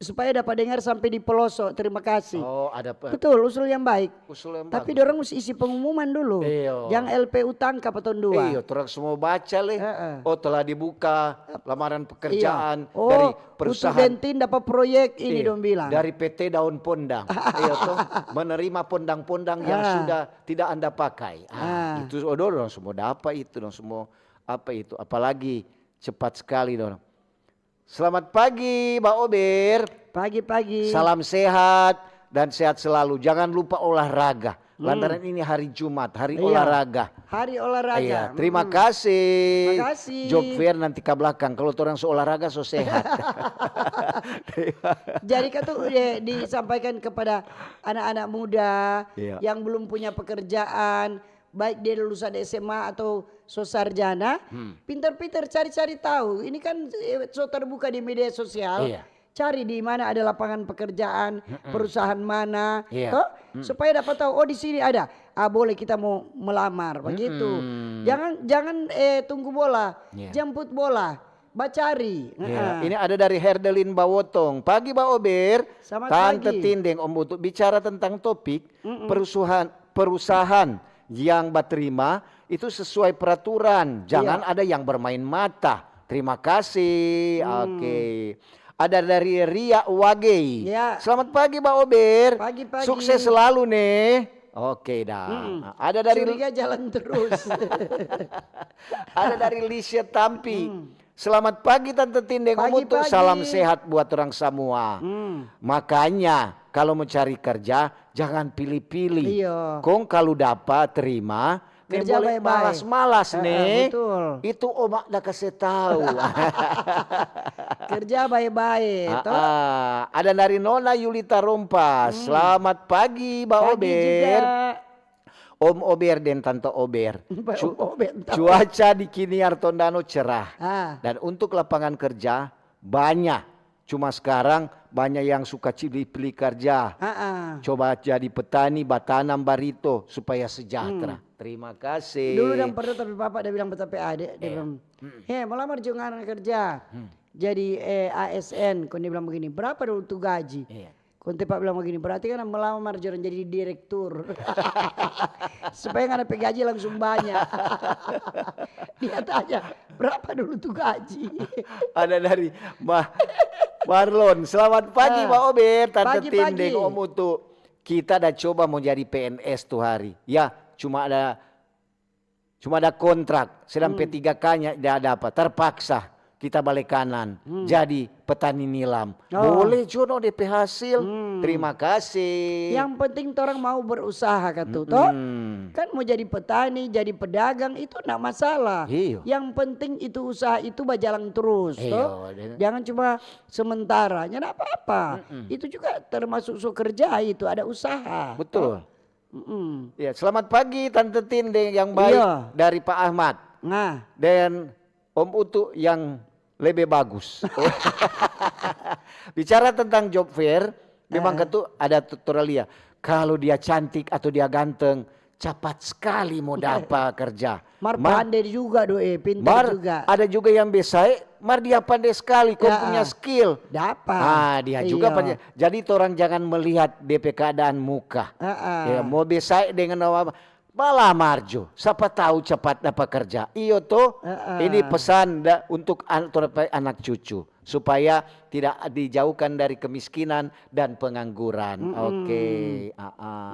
Supaya dapat dengar sampai di pelosok. Terima kasih. Oh, ada betul, usul yang baik. Tapi bagus. dorang mesti isi pengumuman dulu. Jangan LPU tangkap atau 2. Terus semua baca leh. Oh, telah dibuka lamaran pekerjaan dari perusahaan. Bentin dapat proyek ini dong bilang. Dari PT Daun Pondang. Menerima pondang-pondang yang sudah tidak Anda pakai. Itu dorong semua dapat itu dong semua apa itu. Apalagi cepat sekali dong. Selamat pagi Mbak Ober. Pagi-pagi. Salam sehat dan sehat selalu. Jangan lupa olahraga. Lantaran ini hari Jumat, hari olahraga. Hari olahraga. Terima kasih. Terima kasih. Job fair nanti ke belakang. Kalau orang olahraga so sehat. Jadi kan tuh disampaikan kepada anak-anak muda yang belum punya pekerjaan. Baik dia lulusan SMA atau sarjana, pintar-pintar cari-cari tahu. Ini kan so terbuka di media sosial. Cari di mana ada lapangan pekerjaan, perusahaan mana, supaya dapat tahu. Oh di sini ada. Boleh kita mau melamar, begitu. Jangan tunggu bola, jemput bola. Bacari. Ini ada dari Herdelin Bawotong. Pagi Mbak Ober. Tante Tindeng Om Utu bicara tentang topik perusahaan yang terima itu sesuai peraturan. Jangan ada yang bermain mata. Terima kasih. Oke. Ada dari Ria Wagei. Selamat pagi Mbak Ober. Pagi-pagi. Sukses selalu nih. Oke dah. Ada dari Curiga jalan terus. Ada dari Lisha Tampi. Selamat pagi Tante Tindeng Om Utu. Salam sehat buat orang semua. Makanya kalau mau cari kerja jangan pilih-pilih. Kong kalau dapat terima. Kerja boleh baik-baik. malas-malas nih. Betul. Itu omak dah kasih tahu. Kerja baik-baik. Ada dari Nona Yulita Rompas. Selamat pagi Mbak Ober. Om Ober dan Tante Ober. Cuaca di Kiniar Tondano cerah. Dan untuk lapangan kerja banyak. Cuma sekarang banyak yang suka pilih kerja. Coba jadi petani, batanam barito supaya sejahtera. Terima kasih. Dulu yang pernah tapi bapak dia bilang tapi adik dia bilang, melamar jangan kerja. Jadi ASN, kon dia bilang begini, berapa dulu tuh gaji? Kon pak bilang begini, berarti kan melamar jangan jadi direktur. Supaya nggak ada gaji langsung banyak. Dia tanya, berapa dulu tuh gaji? Ada dari Marlon, selamat pagi Mbak Ober, Tante Tindeng Om Utu. Kita dah coba mau jadi PNS tuh hari. Ya, cuma ada kontrak, sedang P3K-nya tidak dapat, terpaksa kita balik kanan. Jadi petani nilam. Boleh jono DP hasil. Terima kasih. Yang penting orang mau berusaha toh. Kan mau jadi petani, jadi pedagang itu enggak masalah. Yang penting itu usaha itu berjalan terus toh. Jangan cuma sementara. Enggak apa-apa. Itu juga termasuk kerja itu ada usaha. Betul. Ya, selamat pagi Tante Tindeng yang baik dari Pak Ahmad. Dan Om Utu yang lebih bagus. Bicara tentang job fair, memang ada tutorialnya. Kalau dia cantik atau dia ganteng, cepat sekali mau dapat kerja. Pandai juga pintar juga. Ada juga yang biasa, dia pandai sekali, kau punya skill. Dapat. Dia juga pandai. Jadi orang jangan melihat DP keadaan muka. Mau biasa dengan malah marjo, siapa tahu cepat dapat kerja. Iyo tuh, ini pesan untuk anak cucu supaya tidak dijauhkan dari kemiskinan dan pengangguran.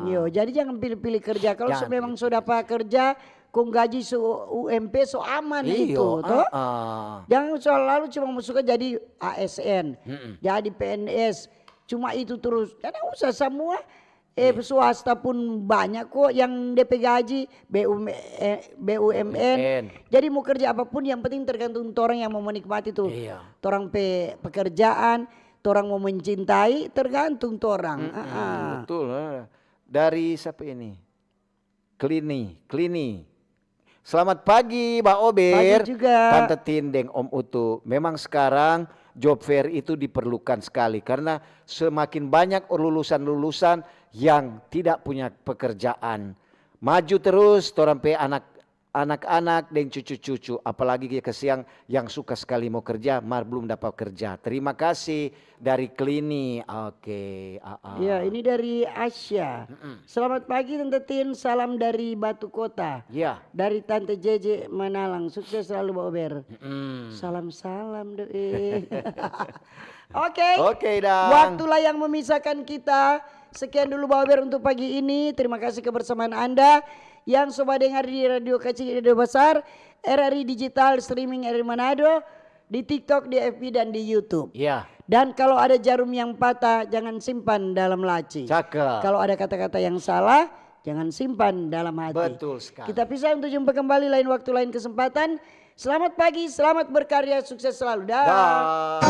Yo, jadi jangan pilih-pilih kerja. Kalau memang sudah dapat kerja, kong gaji UMP aman itu, toh. Jangan selalu cuma suka jadi ASN, jadi PNS, cuma itu terus. Karena usah semua. swasta pun banyak kok yang DP gaji, BUMN. Jadi mau kerja apapun yang penting tergantung orang yang mau menikmati tuh. Orang pekerjaan, orang mau mencintai tergantung orang. Betul. Dari siapa ini? Klini. Selamat pagi Mbak Ober. Pagi juga. Tante Tindeng, Om Utu. Memang sekarang job fair itu diperlukan sekali karena semakin banyak lulusan-lulusan yang tidak punya pekerjaan. Maju terus orang pe anak-anak dan cucu-cucu, apalagi kesiang yang suka sekali mau kerja, belum dapat kerja. Terima kasih dari Klini. Oke. Ya, ini dari Asya. Selamat pagi Tante Tin, salam dari Batu Kota. Ya. Dari Tante Jeje Manalang, sukses selalu Mbak Ober. Salam-salam deh. Oke. Dang. Waktulah yang memisahkan kita. Sekian dulu Mbak Ober untuk pagi ini. Terima kasih kebersamaan Anda. Yang sobat dengar di Radio Kecil, Radio Besar, RRI Digital Streaming RRI Manado, di TikTok, di FB dan di YouTube. Ya. Dan kalau ada jarum yang patah jangan simpan dalam laci. Cakep. Kalau ada kata-kata yang salah jangan simpan dalam hati. Betul sekali. Kita pisah untuk jumpa kembali lain waktu lain kesempatan. Selamat pagi, selamat berkarya, sukses selalu. Dah.